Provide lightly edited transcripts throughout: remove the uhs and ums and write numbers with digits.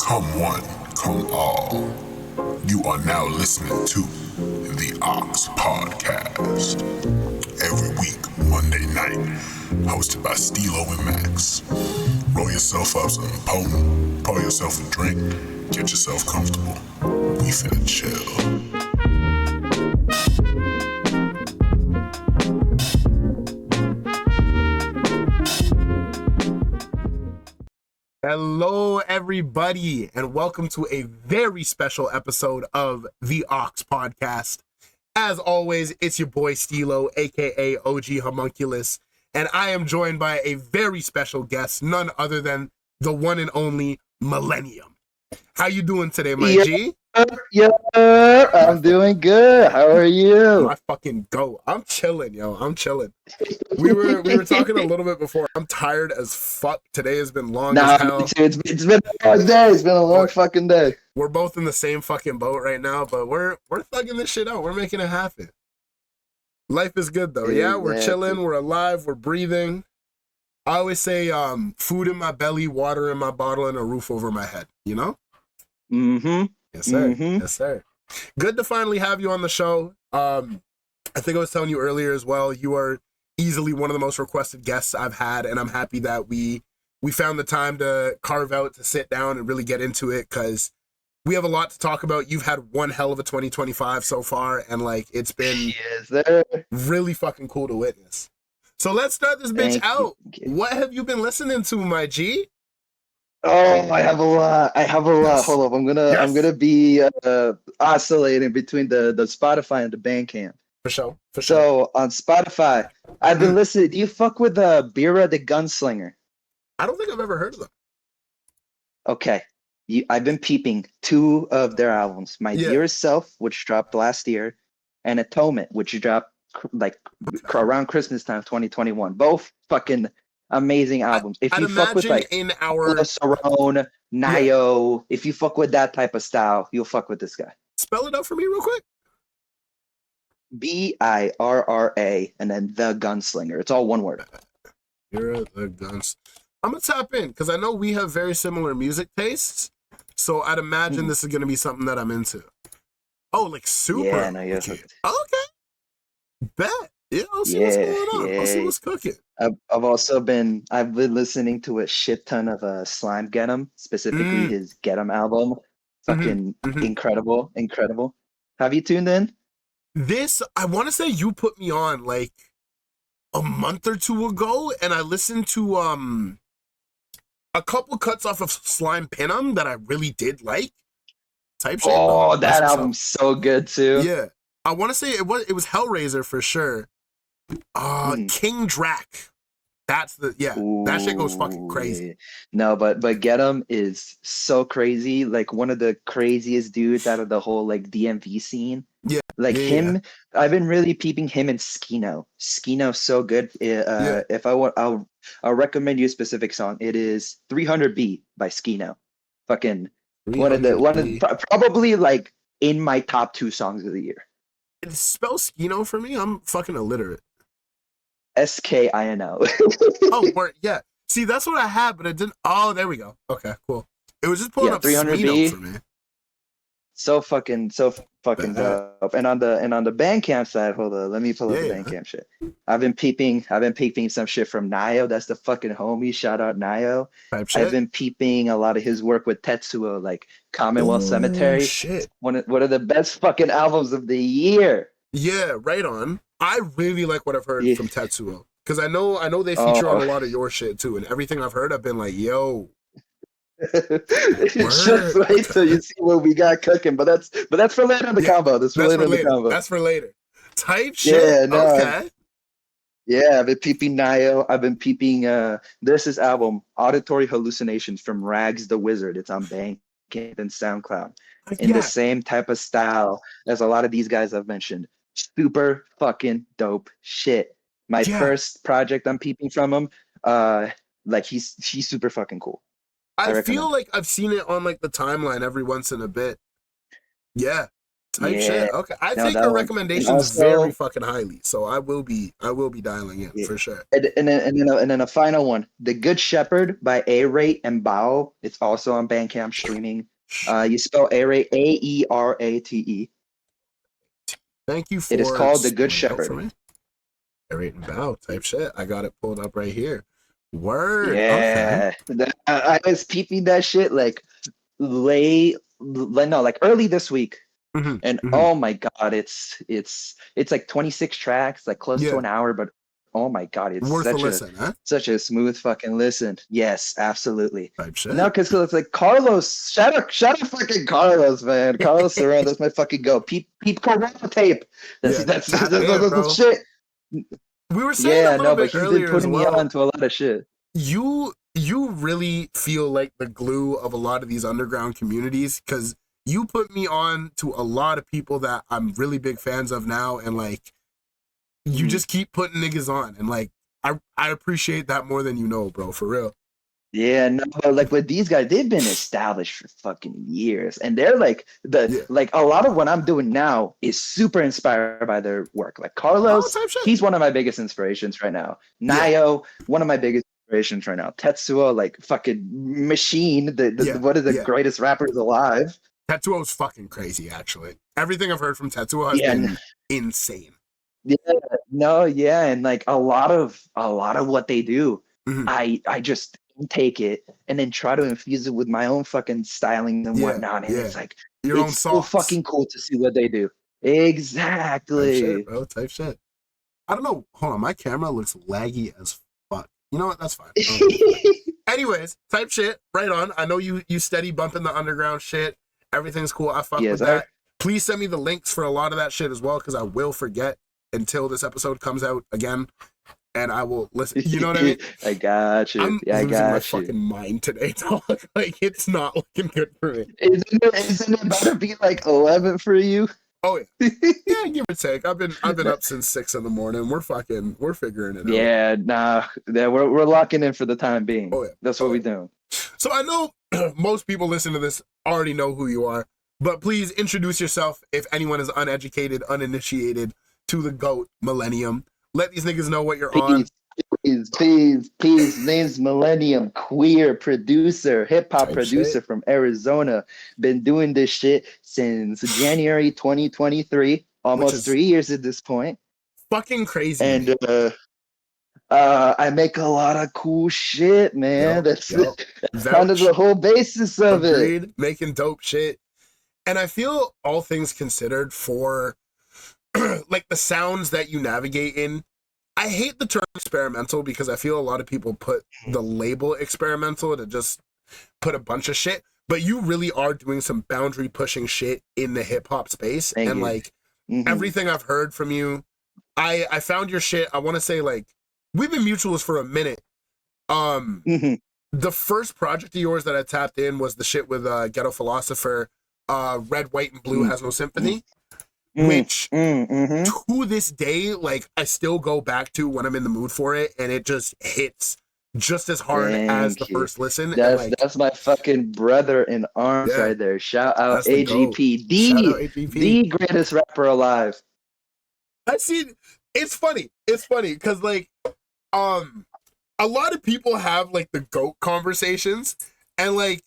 Come one, come all. You are now listening to the Aux Podcast. Every week, Monday night, hosted by Stilo and Max. Roll yourself up some potent, pour yourself a drink, get yourself comfortable. We finna chill. Hello, everybody, and welcome to a very special episode of the Aux Podcast. As always, it's your boy Stilo, aka OG Homunculus, and I am joined by a very special guest, none other than the one and only MILLENIUM. How you doing today, my G? Yeah, I'm doing good. How are you? My fucking goat. I'm chilling, yo. I'm chilling. We were talking a little bit before. I'm tired as fuck. Today has been long as hell. Me too. It's been a long day. It's been a long fucking day. We're both in the same fucking boat right now, but we're thugging this shit out. We're making it happen. Life is good though. Yeah, we're chilling. We're alive. We're breathing. I always say, food in my belly, water in my bottle, and a roof over my head. You know? Mm-hmm. Yes, sir. Yes, sir. Good to finally have you on the show. I think I was telling you earlier as well. You are easily one of the most requested guests I've had, and I'm happy that we found the time to carve out to sit down and really get into it, because we have a lot to talk about. You've had one hell of a 2025 so far, and like it's been really fucking cool to witness. So let's start this bitch out. What have you been listening to, my G? Oh, I have a lot. Yes. Hold up. I'm gonna be oscillating between the Spotify and the Bandcamp. For sure. So on Spotify, I've been listening. Do you fuck with Bira the Gunslinger? I don't think I've ever heard of them. Okay. I've been peeping two of their albums. My Dearest Self, which dropped last year, and Atonement, which dropped around Christmas time, 2021. Both fucking amazing albums. If you fuck with like in our Sarone, Nio, if you fuck with that type of style, you'll fuck with this guy. Spell it out for me real quick. Birra and then the Gunslinger. It's all one word. You're the guns. I'm gonna tap in because I know we have very similar music tastes. So I'd imagine this is gonna be something that I'm into. Oh, like super. Yeah, no, okay. Bet. Yeah, I'll see what's going on. I'll see what's cooking. I've been listening to a shit ton of Slime Get 'Em, specifically his Get 'Em album. Fucking incredible. Have you tuned in? This, I want to say you put me on like a month or two ago, and I listened to a couple cuts off of Slime Pin'em that I really did like. Type shit. Oh, that album's so good too. Yeah. I want to say it was Hellraiser for sure. King Drac. That's the that shit goes fucking crazy. No, but Get 'Em is so crazy. Like one of the craziest dudes out of the whole like DMV scene. Yeah. Like him, I've been really peeping him and Skino. Skino's so good. If I want, I'll recommend you a specific song. It is 300B by Skino. Fucking one of probably like in my top 2 songs of the year. Spell Skino for me. I'm fucking illiterate. Skino. Oh, yeah. See, that's what I had, but it didn't. Oh, there we go. Okay, cool. It was just pulling up 300B for me. So fucking dope. And on the Bandcamp side, hold on, let me pull up the Bandcamp shit. I've been peeping some shit from Nio. That's the fucking homie. Shout out Nio. I've been peeping a lot of his work with Tetsuo, like Commonwealth Cemetery. Shit. One of the best fucking albums of the year. Yeah, right on. I really like what I've heard from Tetsuo, because I know they feature on a lot of your shit too, and everything I've heard, I've been like, yo. Just wait till you see what we got cooking, but that's for later in the combo. That's for later. Type shit. Okay. Yeah, I've been peeping Nio. I've been peeping there's this album, Auditory Hallucinations from Rags the Wizard. It's on Bandcamp and SoundCloud. In the same type of style as a lot of these guys I've mentioned. Super fucking dope shit. My first project I'm peeping from him, like he's super fucking cool. I feel like I've seen it on like the timeline every once in a bit. Yeah. type Yeah. shit. Okay, I No, take that your one. recommendations Also, very fucking highly, so I will be dialing in yeah. for sure. And then a final one, The Good Shepherd by A-Rate and Bao. It's also on Bandcamp streaming. You spell A-Rate Aerate. Thank you It is for called The Good spelling it out for Shepherd. me. Rate and bow type shit. I got it pulled up right here. Word. Okay. Yeah, I was peeping that shit like like early this week, Mm-hmm. and Mm-hmm. oh my god, it's like 26 tracks, like close to Yeah. an hour, but oh my god, it's Worth a listen, huh? such a smooth fucking listen. Yes, absolutely. Type shit. No, because it's like Carlos, shout out fucking Carlos, man. Carlos Serrano, that's my fucking go. Peep Corona tape. Yeah, That's bro. shit. We were saying a Yeah, little no, bit but he's been earlier as putting me well. on to a lot of shit. You really feel like the glue of a lot of these underground communities, because you put me on to a lot of people that I'm really big fans of now, and like you just keep putting niggas on, and like I appreciate that more than you know, bro, for real. Yeah, no, but like with these guys, they've been established for fucking years, and they're like like a lot of what I'm doing now is super inspired by their work. Like Carlos, type shit. he's one of my biggest inspirations right now. Nayo, one of my biggest inspirations right now. Tetsuo, like fucking machine, one of the greatest rappers alive. Tetsuo's fucking crazy, actually. Everything I've heard from Tetsuo has been insane. Yeah, no, yeah, and like a lot of what they do, I just take it and then try to infuse it with my own fucking styling and whatnot, and it's like it's so fucking cool to see what they do. Exactly. Type shit, bro. Type shit. I don't know. Hold on, my camera looks laggy as fuck. You know what? That's fine. Anyways, type shit. Right on. I know you steady bumping the underground shit. Everything's cool. I fuck with that. Please send me the links for a lot of that shit as well, because I will forget until this episode comes out again, and I will listen. You know what I mean? I got you. I'm losing my fucking mind today, dog. Like, it's not looking good for me. Isn't it about to be like 11 for you? Oh yeah, yeah, give or take. I've been up since 6 a.m. We're figuring it out. Yeah, nah, we're locking in for the time being. Oh yeah, that's what we do. So I know most people listening to this already know who you are, but please introduce yourself if anyone is uneducated, uninitiated to the GOAT MILLENIUM. Let these niggas know what you're on. Please. Name's MILLENIUM, queer producer, hip-hop producer from Arizona. Been doing this shit since January 2023, almost 3 years at this point. Fucking crazy. And I make a lot of cool shit, man. That's kind of the whole basis of it. Making dope shit. And I feel, all things considered, for like the sounds that you navigate in, I hate the term experimental, because I feel a lot of people put the label experimental to just put a bunch of shit, but you really are doing some boundary pushing shit in the hip hop space. Thank you. Like everything I've heard from you, I found your shit. I want to say, like, we've been mutuals for a minute. The first project of yours that I tapped in was the shit with Ghetto Philosopher, Red, White, and Blue Has No Sympathy. Which to this day, like, I still go back to when I'm in the mood for it, and it just hits just as hard as the first listen. That's my fucking brother in arms right there. Shout out AGP, the greatest rapper alive. I see. It's funny because like a lot of people have like the GOAT conversations, and like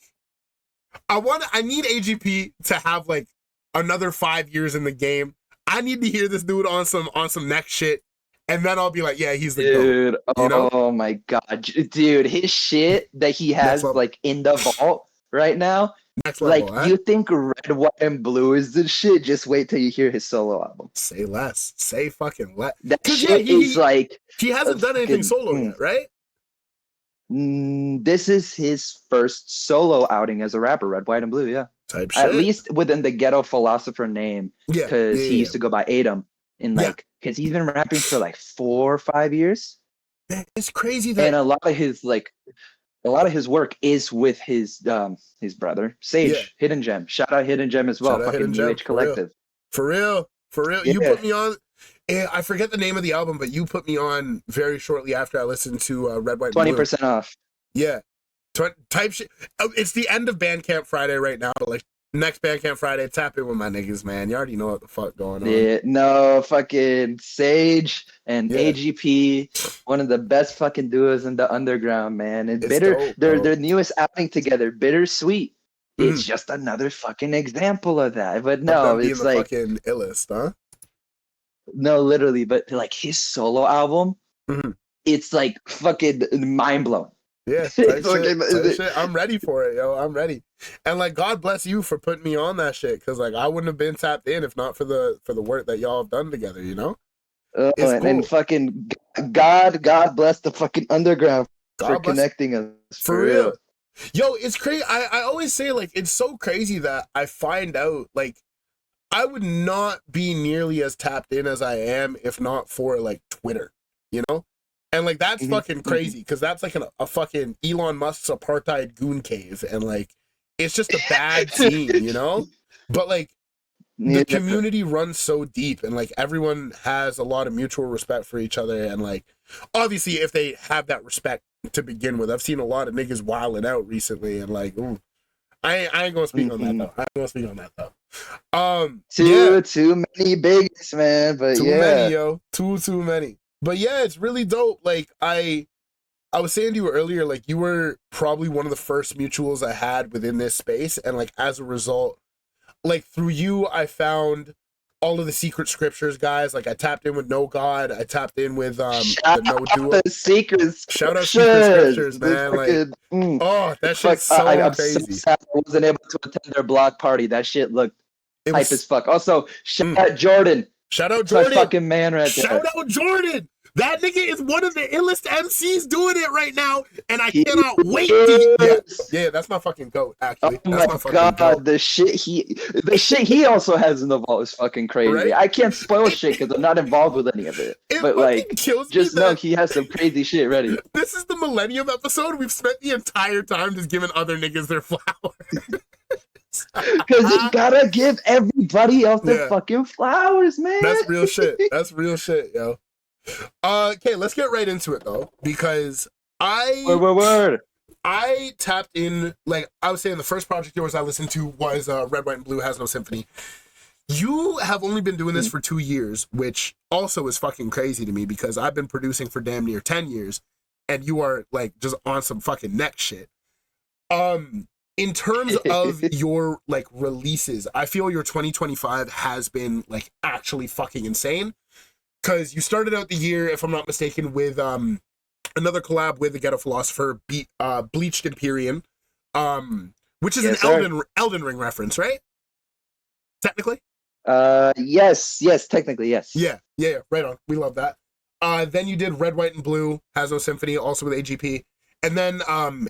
I need AGP to have like another 5 years in the game. I need to hear this dude on some next shit, and then I'll be like, yeah, he's the dude. GOAT. You know? Oh my god, dude, his shit that he has like in the vault right now. Next level, like, you think Red, White, and Blue is the shit? Just wait till you hear his solo album. Say less. Say fucking less. That shit is like, he hasn't done anything solo yet, right? This is his first solo outing as a rapper, Red, White, and Blue, yeah. Type shit. At least within the Ghetto Philosopher name, because he used to go by Adam, and like, because he's been rapping for like 4 or 5 years. It's crazy that, and a lot of his work is with his brother Sage, Hidden Gem. Shout out Hidden Gem as well. Fucking New Age Collective. For real. Yeah. You put me on. I forget the name of the album, but you put me on very shortly after I listened to Red, White, 20% off. Yeah. Type shit. It's the end of Bandcamp Friday right now. Like, next Bandcamp Friday, tap in with my niggas, man. You already know what the fuck going on. Yeah, no, fucking Sage and Yeah. AGP, one of the best fucking duos in the underground, man. And It's Bitter, dope, their bro. their newest outing together, Bittersweet. Mhm. It's just another fucking example of that. But Of no, them being it's the like fucking illest, huh? no, literally, but like his solo album, Mhm. it's like fucking mind blowing. Yeah, It's tight fucking- shit. I'm ready for it, yo. I'm ready. And like, God bless you for putting me on that shit, because like I wouldn't have been tapped in if not for the work that y'all have done together. You know, it's and, cool. and fucking God bless the fucking underground for God bless connecting us for real. Yo, it's crazy. I always say like it's so crazy that I find out like I would not be nearly as tapped in as I am if not for like Twitter, you know? And like that's fucking crazy because that's like a fucking Elon Musk's apartheid goon cave, and like it's just a bad scene, you know? But like the community runs so deep, and like everyone has a lot of mutual respect for each other, and like obviously if they have that respect to begin with. I've seen a lot of niggas wilding out recently, and like ooh, I ain't gonna speak on that though. I ain't gonna speak on that though. Too many bigs, man. But too yeah, many, yo. Too many. But yeah, it's really dope. Like I was saying to you earlier, like you were probably one of the first mutuals I had within this space, and like as a result, like through you, I found all of the secret scriptures guys. Like I tapped in with No God. I tapped in with the No Duo. secret Shout out secret scriptures, man. Fucking, like oh, that shit's so I'm crazy. so sad I wasn't able to attend their block party. That shit looked It hype was as fuck. Also, shout out Jordan. shout out That's my Jordan. fucking man right there. Shout out Jordan. That nigga is one of the illest MCs doing it right now, and I cannot wait to yeah, that's my fucking goat, actually. Oh That's my fucking god, goat. the shit he also has in the vault is fucking crazy. Right? I can't spoil shit because I'm not involved with any of it. It But like, kills just me know that he has some crazy shit ready. this is the Millennium episode. We've spent the entire time just giving other niggas their flowers. Because you gotta give everybody else their fucking flowers, man. That's real shit. That's real shit, yo. Okay, let's get right into it though, because Word. I tapped in, like I was saying, the first project yours I listened to was Red, White, and Blue Has No Symphony. You have only been doing this for 2 years, which also is fucking crazy to me because I've been producing for damn near 10 years, and you are like just on some fucking next shit. In terms of your like releases, I feel your 2025 has been like actually fucking insane. Because you started out the year, if I'm not mistaken, with another collab with the Ghetto Philosopher, Bleached Empyrean, which is an Elden Ring reference, right? Technically? Yes, technically, yes. Yeah, right on. We love that. Then you did Red, White, and Blue, Has No Symphony, also with AGP. And then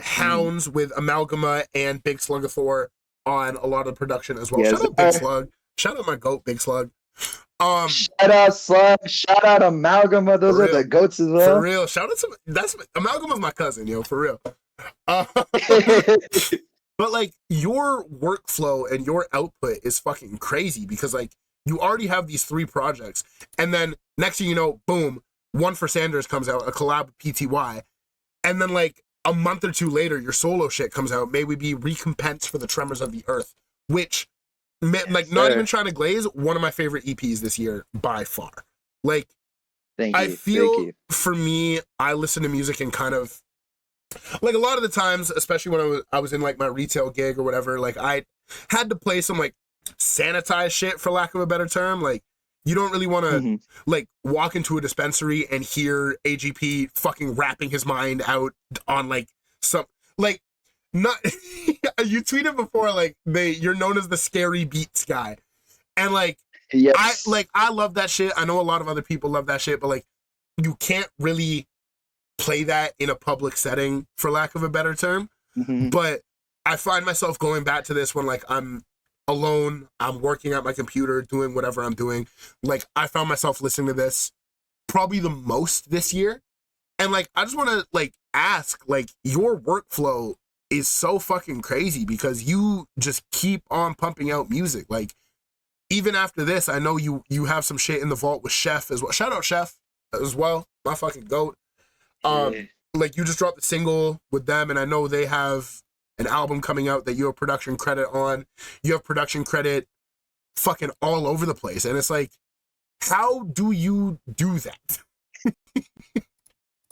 Hounds with Amalgama and Big Slug of Thor on a lot of the production as well. Yes, shout out Big Slug. Shout out my goat, Big Slug. Shout out Slug, shout out Amalgama, those are the goats as well. For real. Shout out to Amalgama's my cousin, yo, for real. But like your workflow and your output is fucking crazy because like you already have these 3 projects, and then next thing you know, boom, One for Sanders comes out, a collab with PTY, and then like a month or 2 later, your solo shit comes out, May We Be Recompense for the Tremors of the Earth, which not even trying to glaze, one of my favorite EPs this year by far. Like, I feel for me, I listen to music and kind of like a lot of the times, especially when I was in like my retail gig or whatever, like I had to play some like sanitized shit, for lack of a better term. Like you don't really want to like walk into a dispensary and hear AGP fucking rapping his mind out on like some like not you tweeted before like you're known as the scary beats guy, and like I love that shit. I know a lot of other people love that shit, but like you can't really play that in a public setting, for lack of a better term. But I find myself going back to this when like I'm alone, I'm working at my computer, doing whatever I'm doing. Like I found myself listening to this probably the most this year. And like I just want to like ask, like your workflow is so fucking crazy because you just keep on pumping out music. Like even after this, I know you have some shit in the vault with Chef as well. Shout out Chef as well, my fucking goat. Like you just dropped a single with them, and I know they have an album coming out that you have production credit on. You have production credit fucking all over the place. And it's like, how do you do that?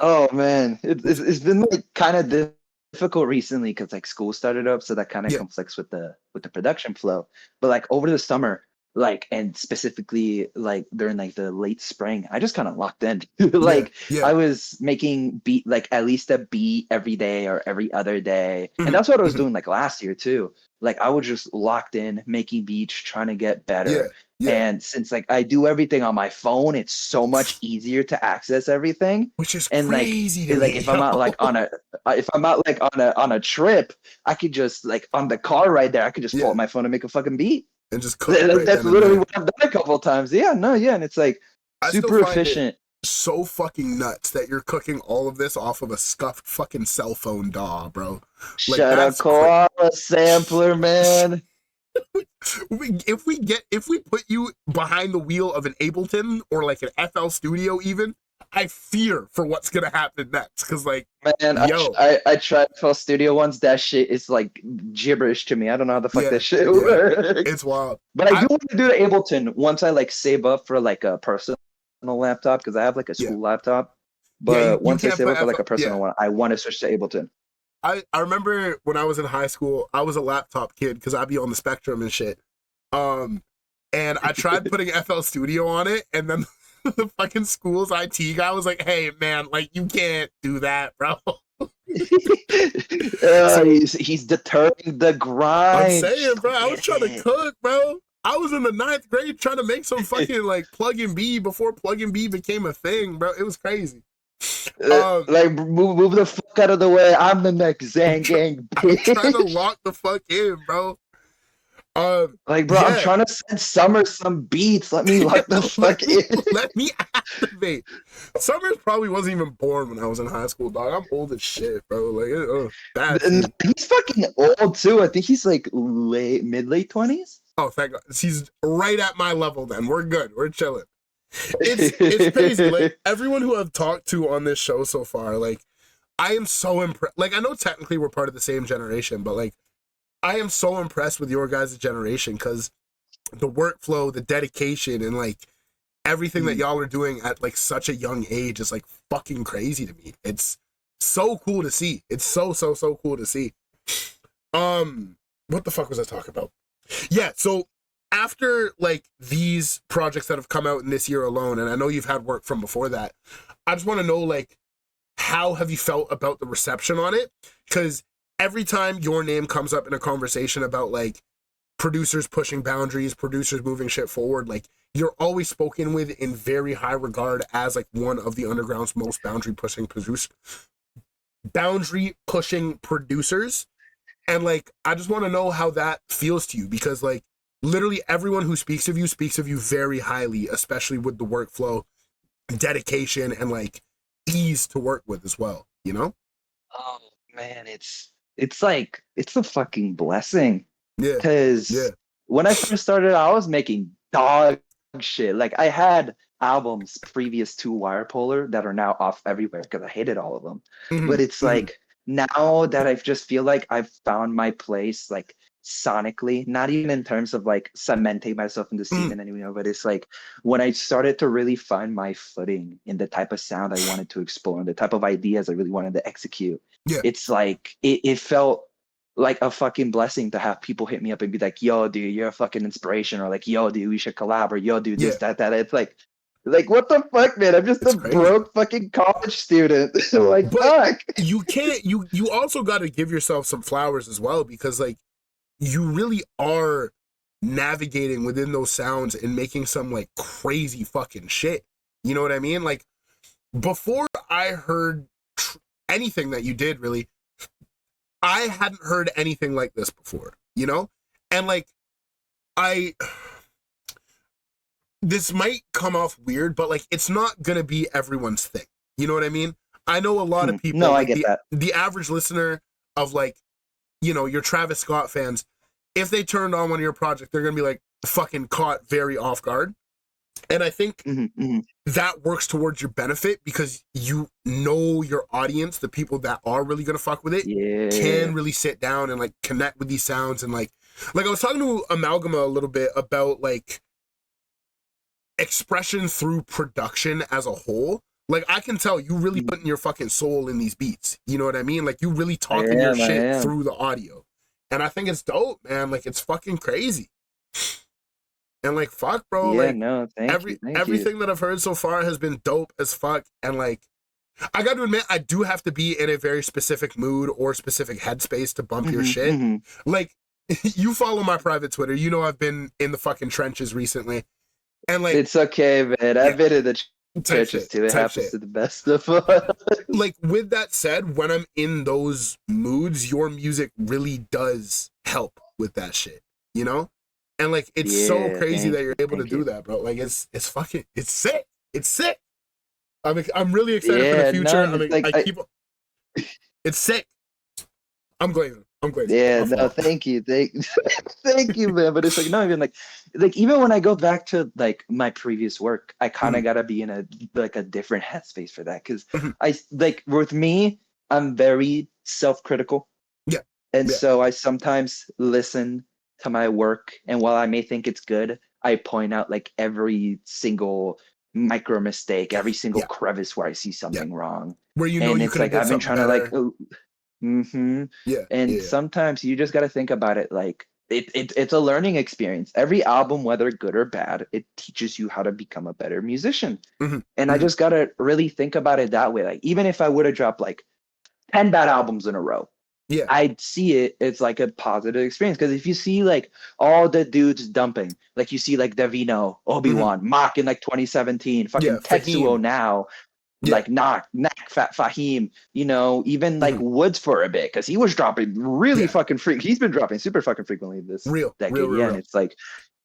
Oh man, it's been like kind of difficult recently because like school started up, so that kind of conflicts with the production flow. But like over the summer, like and specifically like during like the late spring, I just kind of locked in. Like I was making beat like at least a beat every day or every other day, and that's what I was doing like last year too. Like I was just locked in making beats, trying to get better. And since like I do everything on my phone, it's so much easier to access everything. Which is and crazy. Like if I'm out like on a trip, I could just like on the car ride there, I could just pull up my phone and make a fucking beat. And just cook. That's literally what I've done a couple of times. And it's like super efficient. So fucking nuts that you're cooking all of this off of a scuffed fucking cell phone DAW, bro. Like, shut up, Koala sampler, man. If we put you behind the wheel of an Ableton or like an FL Studio even, I fear for what's gonna happen next. Cause like, man, I tried FL Studio once. That shit is like gibberish to me. I don't know how the fuck that shit works. It's wild. But I do want to do the Ableton once I like save up for like a personal laptop, because I have like a school laptop. But once I save up for like a personal one, I want to switch to Ableton. I remember when I was in high school, I was a laptop kid because I'd be on the Spectrum and shit. And I tried putting FL Studio on it, and then the fucking school's IT guy was like, "Hey man, like you can't do that, bro." He's deterring the grind. I'm saying, bro, I was trying to cook, bro. I was in the 9th grade trying to make some fucking like plug-in B before plug-in B became a thing, bro. It was crazy. Like move the fuck out of the way. I'm the next Zangang. I'm trying to lock the fuck in, bro. Like, bro, I'm trying to send Summer some beats. Let me lock the fuck in. Let me activate. Summers probably wasn't even born when I was in high school, dog. I'm old as shit, bro. Like, he's fucking old too. I think he's like mid-late 20s. Oh, thank God. He's right at my level then. We're good. We're chilling. It's crazy. Like, everyone who I've talked to on this show so far, like, I am so impressed. Like, I know technically we're part of the same generation, but, like, I am so impressed with your guys' generation because the workflow, the dedication, and, like, everything that y'all are doing at, like, such a young age is, like, fucking crazy to me. It's so cool to see. It's so cool to see. What the fuck was I talking about? Yeah, so after like these projects that have come out in this year alone, and I know you've had work from before that, I just want to know, like, how have you felt about the reception on it? Because every time your name comes up in a conversation about like producers pushing boundaries, producers moving shit forward, like you're always spoken with in very high regard as like one of the underground's most boundary pushing producers. And like, I just want to know how that feels to you, because like literally everyone who speaks of you very highly, especially with the workflow, dedication, and like ease to work with as well, you know? Oh man, it's like, it's a fucking blessing. Yeah. Because when I first started, I was making dog shit. Like I had albums previous to Wire Polar that are now off everywhere because I hated all of them. But it's like, now that I just feel like I've found my place, like sonically, not even in terms of like cementing myself in the scene and anywhere, but it's like when I started to really find my footing in the type of sound I wanted to explore and the type of ideas I really wanted to execute. It's like it felt like a fucking blessing to have people hit me up and be like, "Yo, dude, you're a fucking inspiration," or like, "Yo, dude, we should collab," or "Yo, dude, this, that." It's like, what the fuck, man? I'm just broke fucking college student. Like, fuck. You can't, you also got to give yourself some flowers as well, because like you really are navigating within those sounds and making some like crazy fucking shit. You know what I mean? Like before I heard anything that you did, really, I hadn't heard anything like this before, you know? And like, this might come off weird, but like it's not gonna be everyone's thing. You know what I mean? I know a lot of people. No, like, I get that. The average listener of like, you know, your Travis Scott fans, if they turned on one of your projects, they're gonna be like fucking caught very off guard. And I think Mm-hmm. that works towards your benefit because you know your audience, the people that are really gonna fuck with it, Yeah. can really sit down and like connect with these sounds. And like I was talking to Amalgama a little bit about like expression through production as a whole. Like I can tell you really putting your fucking soul in these beats. You know what I mean? Like you really talking your I shit am. through the audio. And I think it's dope, man. Like it's fucking crazy. And like fuck, bro, Yeah, like no, thank you. Thank you. everything that I've heard so far has been dope as fuck. And like I got to admit, I do have to be in a very specific mood or specific headspace to bump your shit. Like, you follow my private Twitter, you know I've been in the fucking trenches recently, and like It's okay, man. I've been in the churches too. It happens shit. to the best of us. Like with that said, when I'm in those moods, your music really does help with that shit, you know? And like it's so crazy that you're able to do that, bro. Like it's fucking it's sick. It's sick. I'm really excited for the future. No, I mean, it's sick. I'm glazing. Yeah, no, thank you, thank you, man. But it's like not even like even when I go back to like my previous work, I kind of gotta be in a different headspace for that because I like with me, I'm very self-critical. Yeah, and so I sometimes listen to my work, and while I may think it's good, I point out like every single micro mistake, every single crevice where I see something wrong. Where you know and you it's could have like did I've been something trying better. to sometimes you just got to think about it like it's a learning experience. Every album, whether good or bad, it teaches you how to become a better musician. And I just got to really think about it that way. Like even if I would have dropped like 10 bad albums in a row, I'd see it's like a positive experience. Because if you see like all the dudes dumping, like you see like Davino, Obi-Wan, Mock in like 2017, fucking Tetsuo Fahim. now, like Nak, Fat Fahim, you know, even like Woods for a bit, because he was dropping really fucking he's been dropping super fucking frequently this decade. And it's like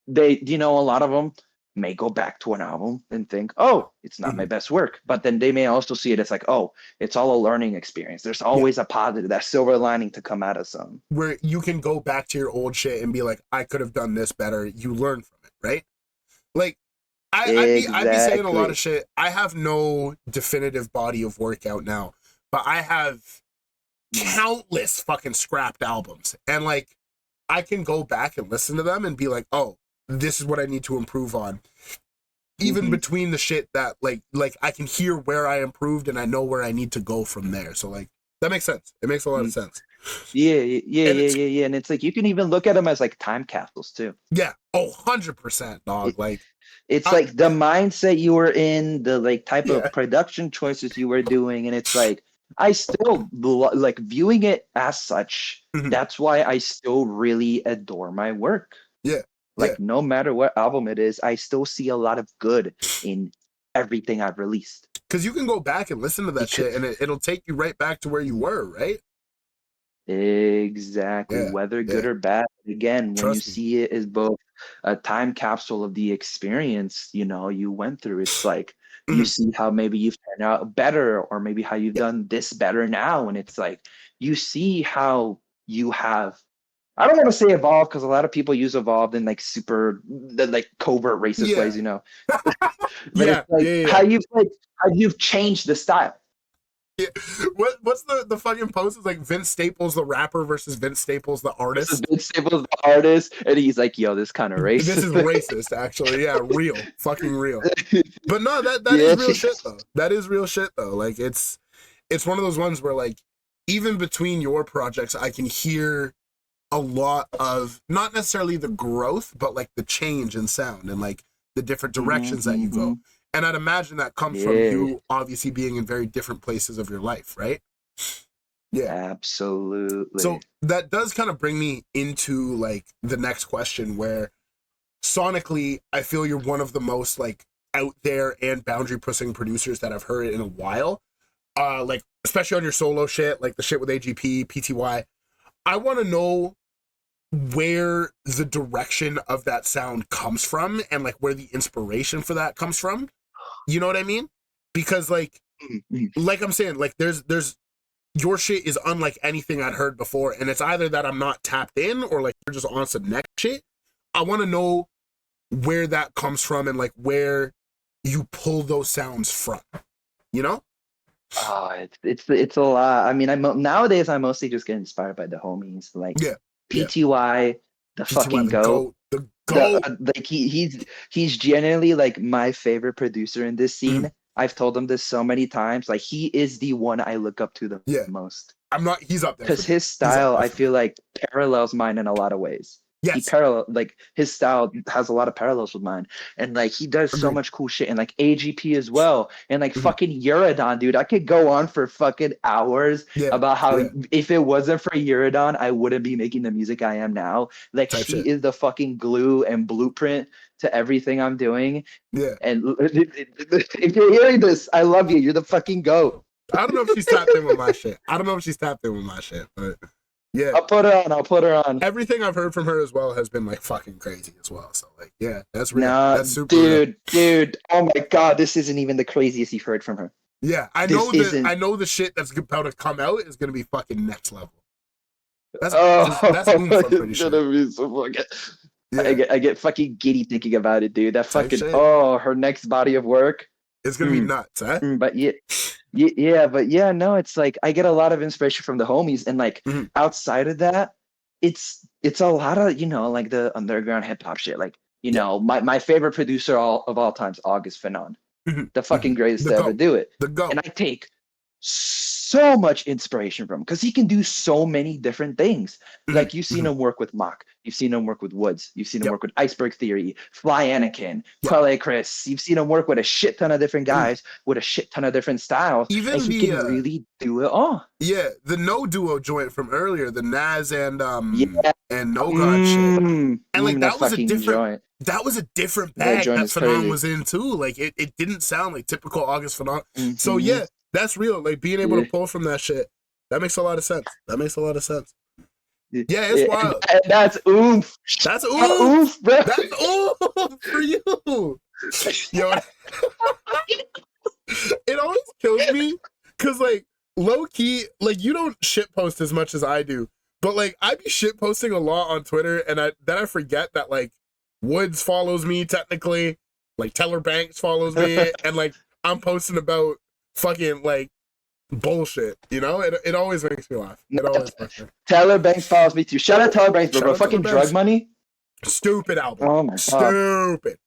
they, you know, a lot of them may go back to an album and think, oh, it's not my best work. But then they may also see it as like, oh, it's all a learning experience. There's always a positive, that silver lining to come out of some. Where you can go back to your old shit and be like, I could have done this better. You learn from it, right? Like, I'd be saying a lot of shit. I have no definitive body of work out now, but I have countless fucking scrapped albums. And like, I can go back and listen to them and be like, oh, this is what I need to improve on. Even between the shit that like I can hear where I improved and I know where I need to go from there. So like that makes sense. It makes a lot of sense. Yeah. And it's like you can even look at them as like time capsules too. Yeah. Oh, 100%, dog. It's like the mindset you were in, the like type of production choices you were doing, and it's like I still like viewing it as such. That's why I still really adore my work. Yeah. Like no matter what album it is, I still see a lot of good in everything I've released. Because you can go back and listen to that shit, and it'll take you right back to where you were, right? Exactly. Whether good or bad. Again, when you see it as both a time capsule of the experience, you know, you went through, it's like you see how maybe you've turned out better, or maybe how you've done this better now. And it's like you see how you have, I don't want to say evolved, because a lot of people use evolved in like super like covert racist ways, you know. But it's like how you've changed the style. Yeah. What's the fucking post? It's like Vince Staples the rapper versus Vince Staples the artist. This is Vince Staples the artist, and he's like, "Yo, this kind of racist." This is racist, actually. Yeah, real, fucking real. But no, that is real shit though. That is real shit though. Like it's one of those ones where like even between your projects, I can hear a lot of not necessarily the growth, but like the change in sound and like the different directions that you go. And I'd imagine that comes from you obviously being in very different places of your life, right? Yeah. Absolutely. So that does kind of bring me into like the next question, where sonically, I feel you're one of the most like out there and boundary pushing producers that I've heard in a while. Like especially on your solo shit, like the shit with AGP, PTY. I want to know where the direction of that sound comes from and like where the inspiration for that comes from. You know what I mean? Because like I'm saying, like there's your shit is unlike anything I'd heard before, and it's either that I'm not tapped in or like you're just on some next shit. I want to know where that comes from and like where you pull those sounds from, you know? Oh, it's a lot. I mean, nowadays I mostly just get inspired by the homies, like Yeah. PTY, the PTY, fucking the goat. The goat. Like he's genuinely like my favorite producer in this scene. I've told him this so many times. Like he is the one I look up to the most. He's up there. Because his style, I feel like parallels mine in a lot of ways. Yes. Like his style has a lot of parallels with mine, and like he does so much cool shit, and like AGP as well, and like fucking Eurodon, dude. I could go on for fucking hours about how if it wasn't for Eurodon, I wouldn't be making the music I am now. Like she is the fucking glue and blueprint to everything I'm doing. Yeah. And if you're hearing this, I love you. You're the fucking GOAT. I don't know if she's tapped in with my shit. But yeah, I'll put her on. Everything I've heard from her as well has been like fucking crazy as well. So like, yeah, that's real. That's super real. Dude. Oh my god, this isn't even the craziest you've heard from her. Yeah, I know the shit that's about to come out is gonna be fucking next level. That's pretty sure. Be so fucking... Yeah. I get fucking giddy thinking about it, dude. That fucking her next body of work. It's gonna be nuts, huh? But no, it's like I get a lot of inspiration from the homies, and like outside of that, it's a lot of like the underground hip hop shit. Like my favorite producer of all times, August Fanon, the fucking greatest to ever do it. And I take so much inspiration from him because he can do so many different things. Like you've seen him work with Mock, you've seen him work with Woods, you've seen him work with Iceberg Theory, Fly Anakin, Quelle Chris. You've seen him work with a shit ton of different guys with a shit ton of different styles. Even he can really do it all. Yeah, the No Duo joint from earlier, the Nas and No God shit, and like that was a different joint. That was a different bag that Fanon was in too. Like it didn't sound like typical August Fanon. So yeah. That's real. Like being able to pull from that shit, that makes a lot of sense. Yeah, it's wild. That's oomph. That's oomph, bro. That's oomph for you. Yo, it always kills me because like low key, like you don't shit post as much as I do, but like I be shit posting a lot on Twitter, and then I forget that like Woods follows me technically, like Teller Banks follows me, and like I'm posting about fucking like bullshit, it always makes me laugh. Teller Banks follows me too. Shout out Teller Banks, bro. Fucking Drug Money. Stupid album. Oh my god. Stupid.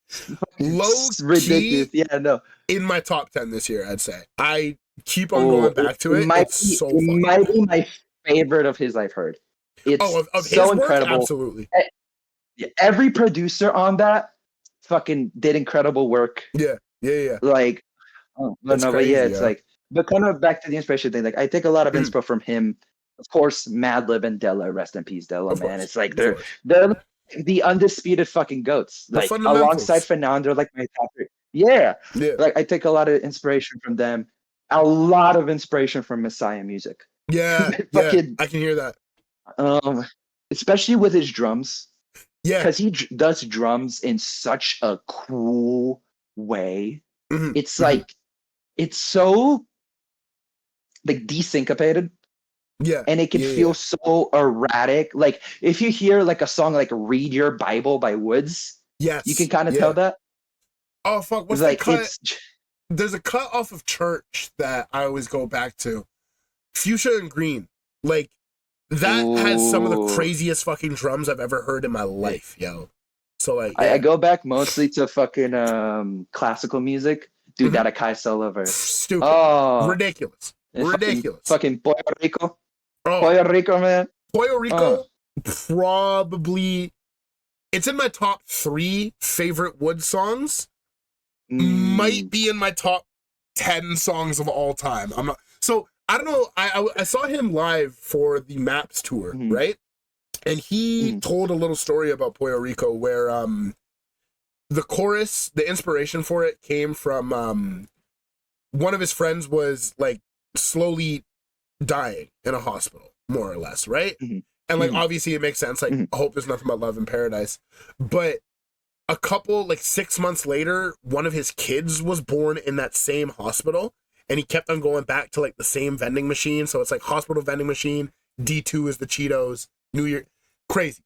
Low ridiculous. Yeah, no. In my top 10 this year, I'd say. I keep on going back to it. It might be my favorite of his I've heard. It's of so his incredible. Work? Absolutely. Every producer on that fucking did incredible work. Yeah. Like it's like, but kind of back to the inspiration thing. Like I take a lot of inspo from him, of course, Madlib and Della. Rest in peace, Della, man. It's like they're the undisputed fucking goats. Like alongside Fanon, they're like my top three. Yeah. Like I take a lot of inspiration from them. A lot of inspiration from Messiah music. Yeah, I can hear that. Especially with his drums. Yeah, because he does drums in such a cool way. It's like it's so like desyncopated. Yeah. And it can feel so erratic. Like if you hear like a song like Read Your Bible by Woods, yes, you can kind of tell that. Oh fuck, what's like the cut? There's a cut off of Church that I always go back to. Fuchsia and Green. Like that has some of the craziest fucking drums I've ever heard in my life, yo. So like I go back mostly to fucking classical music. Dude, that Akai solo verse. Stupid. Oh, ridiculous. Fucking Puerto Rico. Oh. Puerto Rico, man. Puerto Rico, probably. It's in my top 3 favorite Wood songs. Might be in my top 10 songs of all time. I'm not. So I don't know. I saw him live for the Maps tour, right? And he told a little story about Puerto Rico where the chorus, the inspiration for it came from one of his friends was like slowly dying in a hospital, more or less, right? And like obviously it makes sense, like I hope there's nothing but love in paradise. But a couple, like 6 months later, one of his kids was born in that same hospital, and he kept on going back to like the same vending machine. So it's like hospital vending machine, D2 is the Cheetos, New Year. Crazy.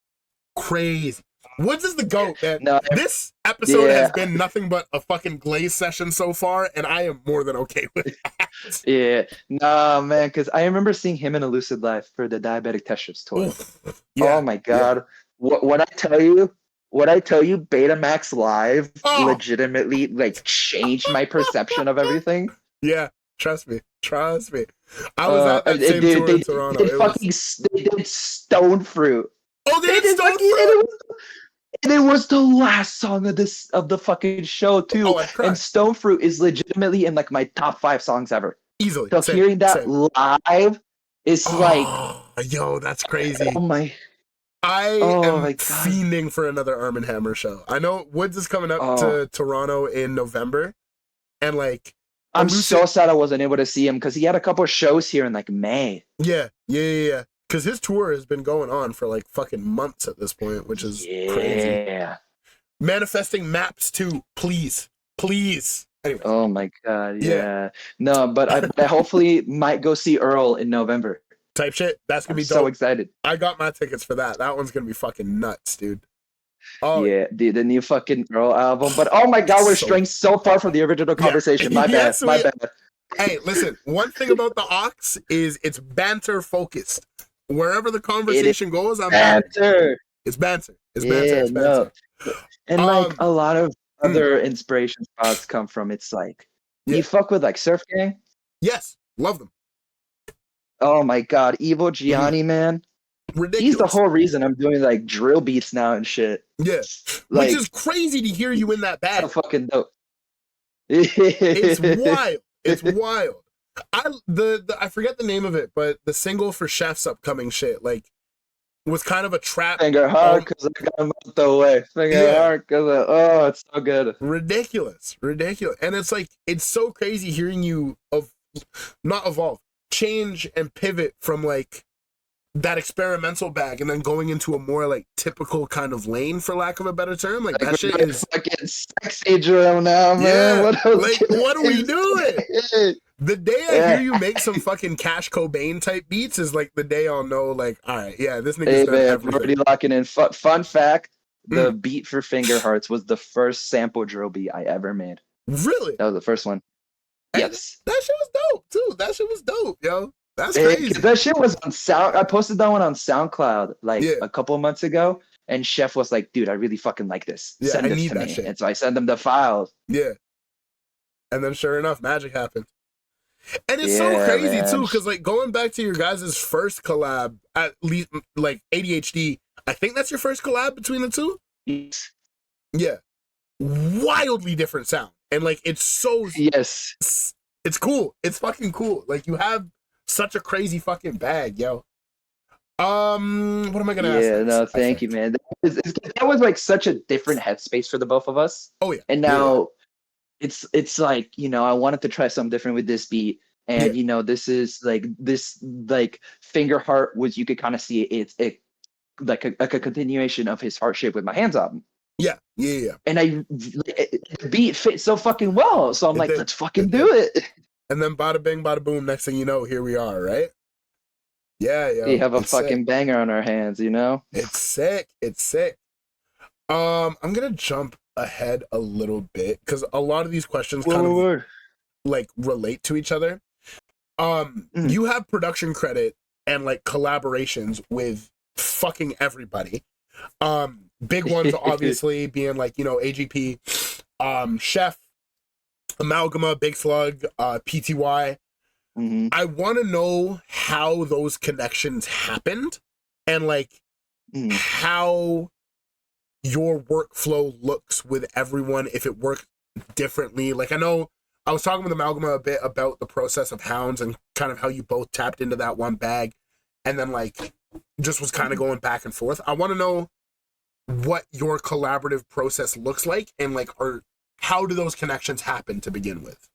Woods is the GOAT, man. No, This episode yeah. has been nothing but a fucking glaze session so far, and I am more than okay with that. Yeah, nah, man, because I remember seeing him in a Lucid Life for the Diabetic Test Strips tour. Oof. Yeah, Oh my God. What I tell you, Betamax Live legitimately like changed my perception of everything. Yeah, trust me. I was at that same Dude, tour in Toronto. They did Stone Fruit. Oh, they did Stone Fruit? And it was the last song of the fucking show too. Oh, and Stone Fruit is legitimately in like my top 5 songs ever. Easily. So hearing that live is like, yo, that's crazy. Oh my. I am fiending for another Arm & Hammer show. I know Woods is coming up to Toronto in November, and like I'm so sad I wasn't able to see him because he had a couple of shows here in like May. Yeah. Because his tour has been going on for like fucking months at this point, which is crazy. Yeah. Manifesting Maps too, please. Anyway. Oh my God, yeah. No, but I hopefully might go see Earl in November. Type shit. That's gonna be dope. So excited. I got my tickets for that. That one's gonna be fucking nuts, dude. Oh yeah, the new fucking Earl album. But oh my God, we're straying so far from the original conversation. My bad. Hey, listen. One thing about the Aux is it's banter focused. Wherever the conversation goes, I'm banter. It's banter. It's banter. No. And like a lot of other inspiration spots come from. It's like you fuck with like Surf Gang. Yes, love them. Oh my God, Evil Gianni, man. Ridiculous. He's the whole reason I'm doing like drill beats now and shit. Yeah, like, which is crazy to hear you in that bag. So fucking dope. It's wild. It's wild. I forget the name of it, but the single for Chef's upcoming shit like was kind of a trap. Finger hard because I got him out the way. Finger hard because it's so good. Ridiculous, and it's like it's so crazy hearing you change and pivot from like that experimental bag and then going into a more like typical kind of lane, for lack of a better term. Like that shit is fucking sexy drill now, man. Yeah, what are we doing? The day I hear you make some fucking Cash Cobain type beats is like the day I'll know, like, all right, yeah, this nigga's done everything. I'm already locking in. Fun fact: the beat for Finger Hearts was the first sample drill beat I ever made. Really? That was the first one. Yes. That shit was dope too. That shit was dope, yo. That's crazy. That shit was on Sound. I posted that one on SoundCloud like a couple of months ago, and Chef was like, "Dude, I really fucking like this. Send this to me." Shit. And so I sent him the files. Yeah. And then sure enough, magic happened. And it's so crazy too, because like going back to your guys' first collab, at least like ADHD, I think that's your first collab between the two. Yes. Yeah. Wildly different sound. And like it's so it's cool. It's fucking cool. Like you have such a crazy fucking bag, yo. What am I gonna ask? Yeah, no, thank you, man. That was like such a different headspace for the both of us. Oh yeah. And now it's like, you know, I wanted to try something different with this beat. And you know, this Finger Heart was, you could kind of see it's like a continuation of his Heart Shape with My Hands album. Yeah. And the beat fit so fucking well. So I'm like, let's fucking do it. And then bada bing, bada boom, next thing you know, here we are, right? Yeah, yo. We have a fucking banger on our hands, you know? It's sick. I'm gonna jump ahead a little bit because a lot of these questions kind of like relate to each other. You have production credit and like collaborations with fucking everybody. Big ones obviously being like, you know, AGP, Chef, Amalgama, Big Slug, PTY. I want to know how those connections happened and like how your workflow looks with everyone, if it works differently. Like I know I was talking with Amalgama a bit about the process of Hounds and kind of how you both tapped into that one bag and then like just was kind of going back and forth. I want to know what your collaborative process looks like and like how do those connections happen to begin with?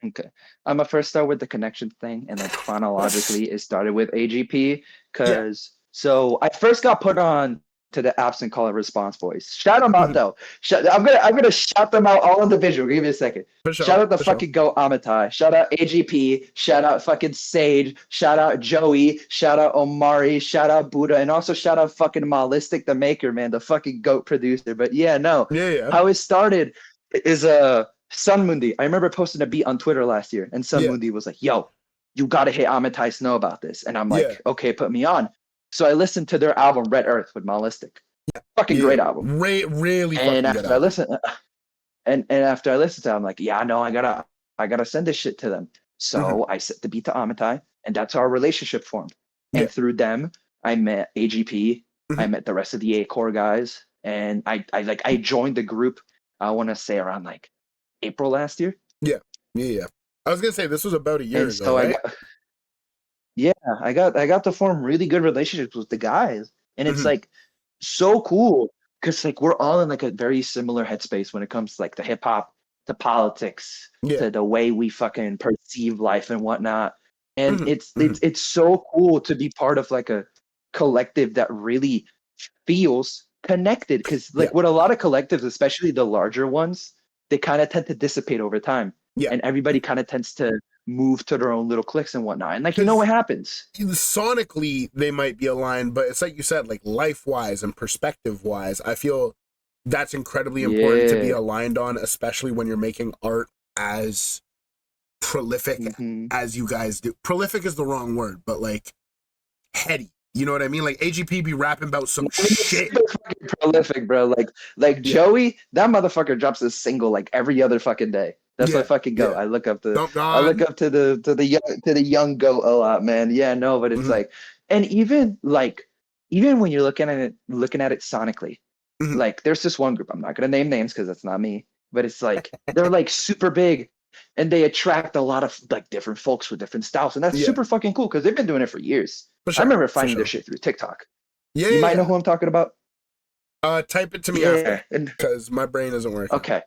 Okay. I'm gonna first start with the connection thing, and like chronologically it started with AGP because so I first got put on to the absent call and response boys. Shout them out though. I'm gonna shout them out all individual. Give me a second. For sure, Shout out the for fucking goat Amatai. Shout out AGP. Shout out fucking Sage. Shout out Joey. Shout out Omari. Shout out Buddha, and also shout out fucking Malistic the maker, man, the fucking goat producer. But yeah, no. Yeah. How it started is Sun Mundi. I remember posting a beat on Twitter last year, and Sun Mundi was like, "Yo, you gotta hit Amatai Snow about this," and I'm like, "Okay, put me on." So I listened to their album Red Earth with Malistic. Fucking great album. Really and fucking after good I listened, and after I listened to it, I'm like, yeah, no, I gotta send this shit to them. So I sent the beat to Amatai, and that's how our relationship formed. And through them, I met AGP. I met the rest of the A-Core guys, and I joined the group. I want to say around like April last year. Yeah. I was gonna say this was about a year ago, so right? I got to form really good relationships with the guys, and it's like so cool because like we're all in like a very similar headspace when it comes to like the hip hop, to politics, to the way we fucking perceive life and whatnot. And it's so cool to be part of like a collective that really feels connected, because like with a lot of collectives, especially the larger ones, they kind of tend to dissipate over time. And everybody kind of tends to move to their own little cliques and whatnot. And like, you know what happens? Sonically, they might be aligned, but it's like you said, like life-wise and perspective-wise, I feel that's incredibly important to be aligned on, especially when you're making art as prolific as you guys do. Prolific is the wrong word, but like heady. You know what I mean? Like AGP be rapping about some shit. Fucking prolific, bro. Like Joey, that motherfucker drops a single like every other fucking day. That's my fucking goat. I look up to the young goat a lot, man. Yeah, no, but it's like, and even when you're looking at it sonically, like there's this one group, I'm not gonna name names because that's not me, but it's like they're like super big and they attract a lot of like different folks with different styles, and that's super fucking cool because they've been doing it for years. I remember finding their shit through TikTok. You might know who I'm talking about. Type it to me after, because my brain isn't working. Okay.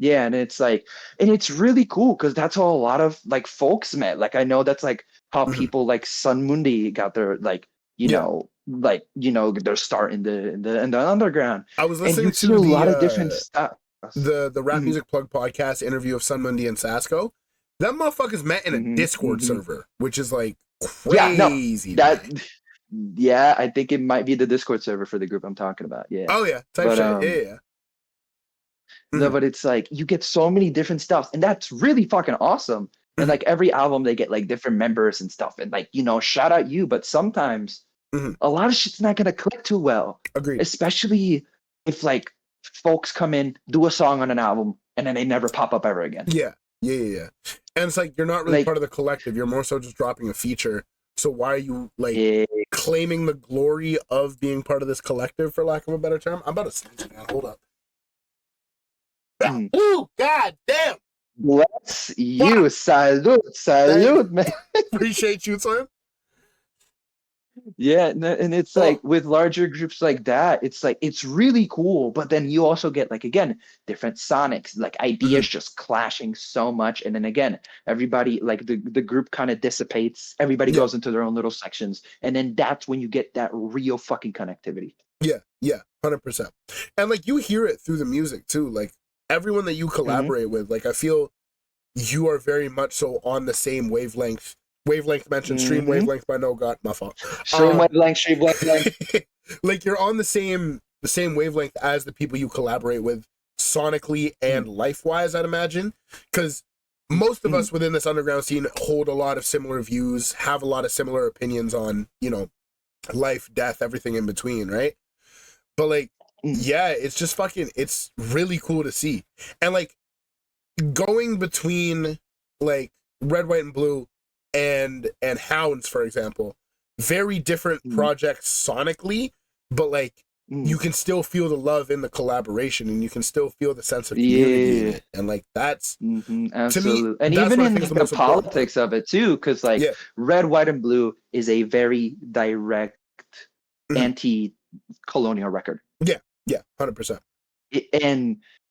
Yeah, and it's like, and it's really cool because that's how a lot of like folks met. Like I know that's like how people like Sun Mundi got their like their start in the underground. I was listening to a lot of different stuff. The Rap Music Plug podcast interview of Sun Mundi and Sasko. That motherfuckers met in a Discord server, which is like crazy. I think it might be the Discord server for the group I'm talking about. Yeah. Oh yeah, shit. No, but it's like you get so many different stuff, and that's really fucking awesome. And like every album, they get like different members and stuff, and like shout out you. But sometimes a lot of shit's not gonna click too well. Agreed. Especially if like folks come in, do a song on an album, and then they never pop up ever again. Yeah. And it's like you're not really part of the collective. You're more so just dropping a feature. So why are you like claiming the glory of being part of this collective, for lack of a better term? I'm about to sneeze, man. Hold up. Ooh, god damn. Bless you. Salute, man. Appreciate you, son. Yeah, and it's like with larger groups like that, it's like it's really cool, but then you also get like again different sonics, like ideas just clashing so much, and then again everybody like the group kind of dissipates, everybody goes into their own little sections, and then that's when you get that real fucking connectivity. Yeah, 100%. And like you hear it through the music too, like everyone that you collaborate with, like I feel you are very much so on the same wavelength. Wavelength mentioned, stream wavelength by No God, my fault. Stream wavelength. Like you're on the same wavelength as the people you collaborate with sonically and life-wise, I'd imagine. Because most of us within this underground scene hold a lot of similar views, have a lot of similar opinions on, life, death, everything in between, right? But like, it's just fucking, it's really cool to see. And like going between like Red, White, and Blue and Hounds, for example, very different projects sonically, but like you can still feel the love in the collaboration, and you can still feel the sense of community in it. And like that's absolutely, to me, and even in like, the politics of it too, because like Red, White, and Blue is a very direct anti-colonial record. Yeah, 100%.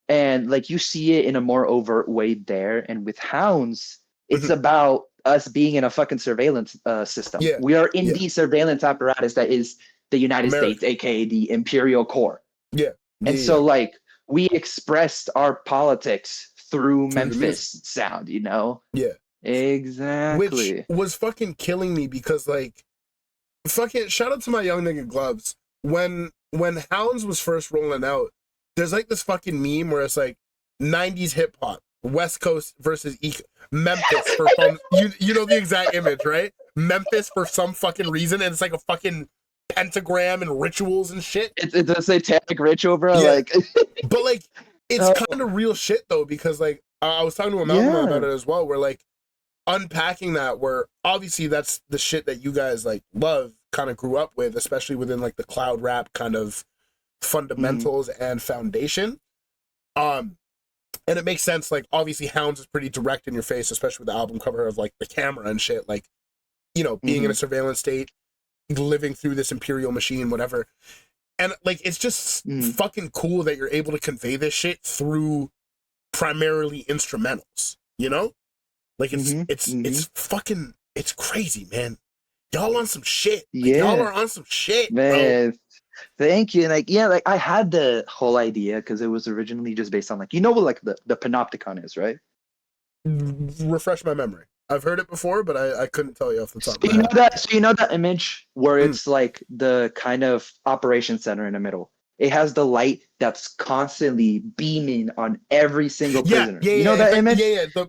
And like you see it in a more overt way there, and with Hounds, it's about us being in a fucking surveillance system. We are in the surveillance apparatus that is the United America. States, aka the Imperial Core. Yeah. And Yeah, so yeah. like we expressed our politics through Through the music. Memphis sound, you know? Yeah. Which Exactly. was fucking killing me because like fucking shout out to my young nigga Gloves. When Hounds was first rolling out, there's like this fucking meme where it's like 90s hip hop, West Coast versus Memphis for some you know the exact image, right? Memphis for some fucking reason, and it's like a fucking pentagram and rituals and shit. It's a satanic ritual, bro. Yeah. Like But like it's kind of real shit though, because like I was talking to a Malcolm about it as well, where like unpacking that, where obviously that's the shit that you guys like love, kind of grew up with, especially within like the cloud rap kind of fundamentals and foundation. And it makes sense, like obviously Hounds is pretty direct in your face, especially with the album cover of like the camera and shit, like, you know, being in a surveillance state, living through this imperial machine, whatever. And like it's just fucking cool that you're able to convey this shit through primarily instrumentals, you know? Like it's fucking, it's crazy, man. Y'all on some shit. Like, y'all are on some shit, man. Bro. Thank you. Like, yeah, like I had the whole idea because it was originally just based on like, you know what like the panopticon is, right? Refresh my memory. I've heard it before, but I couldn't tell you off the top of my head. So you know that image where it's like the kind of operation center in the middle. It has the light that's constantly beaming on every single prisoner. You know that image?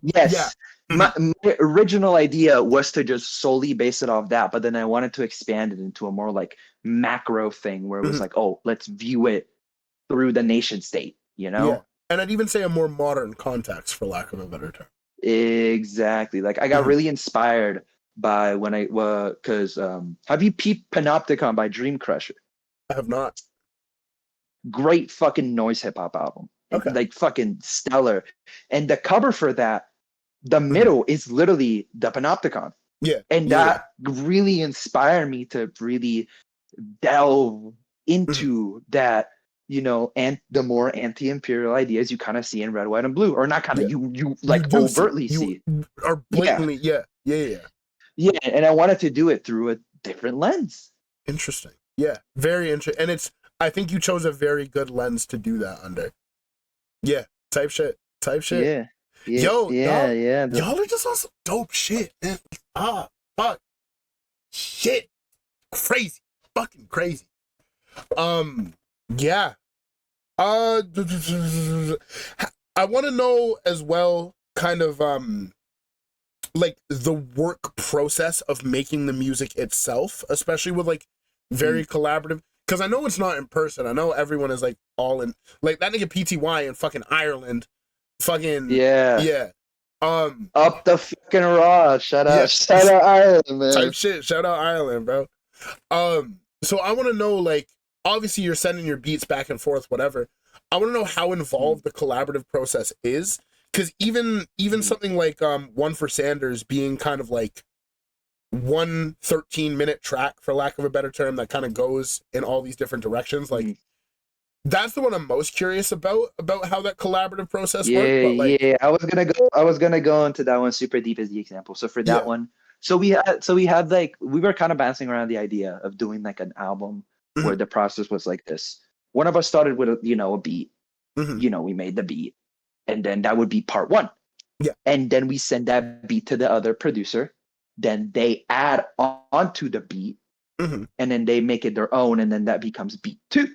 Yes. My original idea was to just solely base it off that, but then I wanted to expand it into a more like macro thing where it was like, oh, let's view it through the nation state, you know? Yeah. And I'd even say a more modern context, for lack of a better term. Exactly. Like I got really inspired by when I because have you peeped Panopticon by Dream Crusher? I have not. Great fucking noise hip hop album. Okay. Like fucking stellar. And the cover for that, the middle is literally the Panopticon. Yeah. And that really inspired me to really delve into that, you know, and the more anti-imperial ideas you kind of see in Red, White, and Blue, or not kind of you like overtly see. Or blatantly, yeah. Yeah, and I wanted to do it through a different lens. Interesting. Yeah, very interesting. And I think you chose a very good lens to do that under. Yeah, type shit. Yeah. Yo, yeah. Y'all are just on some dope shit, man. Fuck. Shit. Crazy. Fucking crazy. Yeah. I want to know as well, kind of, like the work process of making the music itself, especially with like very collaborative. Because I know it's not in person. I know everyone is like all in, like that nigga PTY in fucking Ireland. Fucking yeah. Up the fucking raw. Shout out Ireland, man. Type shit. Shout out Ireland, bro. So I want to know, like, obviously you're sending your beats back and forth, whatever. I want to know how involved the collaborative process is, because even something like One for Sanders being kind of like 1 13-minute track, for lack of a better term, that kind of goes in all these different directions, like. That's the one I'm most curious about how that collaborative process worked. But like, I was gonna go into that one super deep as the example. So for that one, we had like, we were kind of bouncing around the idea of doing like an album where the process was like this. One of us started with a beat. You know, we made the beat, and then that would be part one. Yeah. And then we send that beat to the other producer. Then they add on to the beat, and then they make it their own, and then that becomes beat two.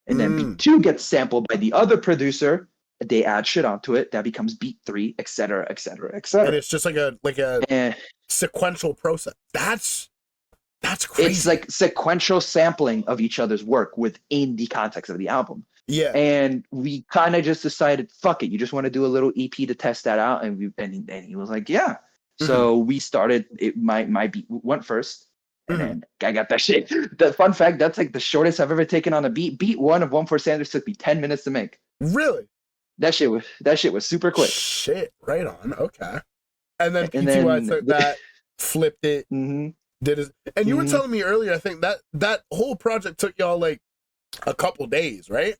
And then beat two gets sampled by the other producer. They add shit onto it. That becomes beat three, et cetera, et cetera, et cetera. And it's just like a sequential process. That's crazy. It's like sequential sampling of each other's work within the context of the album. Yeah. And we kind of just decided, fuck it. You just want to do a little EP to test that out. And he was like, yeah. So we started. My beat went first. And then I got that shit. The fun fact, that's like the shortest I've ever taken on a beat. Beat one of One for Sanders took me 10 minutes to make. Really? That shit was super quick. Shit, right on. Okay. And then PTY took that, flipped it, did it. And you were telling me earlier, I think that whole project took y'all like a couple days, right?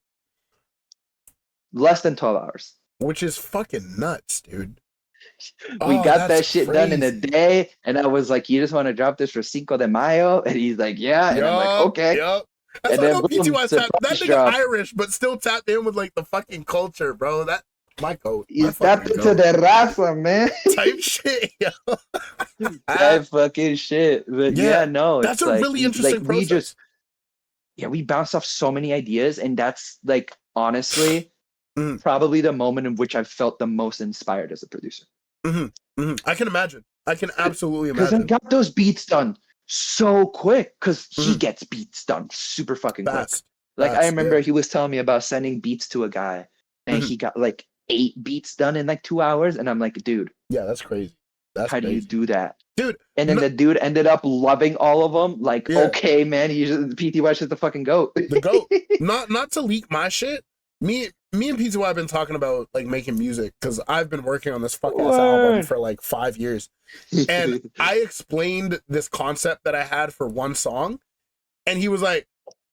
Less than 12 hours. Which is fucking nuts, dude. We Oh, got that that's shit done in a crazy. day, and I was like, "You just want to drop this for Cinco de Mayo?" And he's like, "Yeah," and I'm like, Yup, "Okay." yup. That's And why I then know boom, PTY's tapped. That surprise nigga drop. Irish, but still tapped in with like the fucking culture, bro. That my goat, my He's tapped fucking into goat the raza, man. type shit. Yo. That fucking shit. But Yeah, yeah, no, that's it's a like really interesting we process. just we bounced off so many ideas, and that's like honestly Mm, probably the moment in which I felt the most inspired as a producer. I can imagine. I can absolutely Because I imagine. got those beats done so quick. Because he Mhm. gets beats done super fucking quick. Fast, Like I yeah. remember he was telling me about sending beats to a guy, and Mhm. he got like 8 beats done in like 2 hours, and I'm like, dude, Yeah, that's crazy. That's how do you crazy, do that? dude. And then No, the dude ended up loving all of them. Like, yeah, okay, man, he's just, PTY is the fucking goat. the goat. Not to leak my shit. Me and PTY have been talking about like making music because I've been working on this fuck ass album Word. for like 5 years. And I explained this concept that I had for one song, and he was like,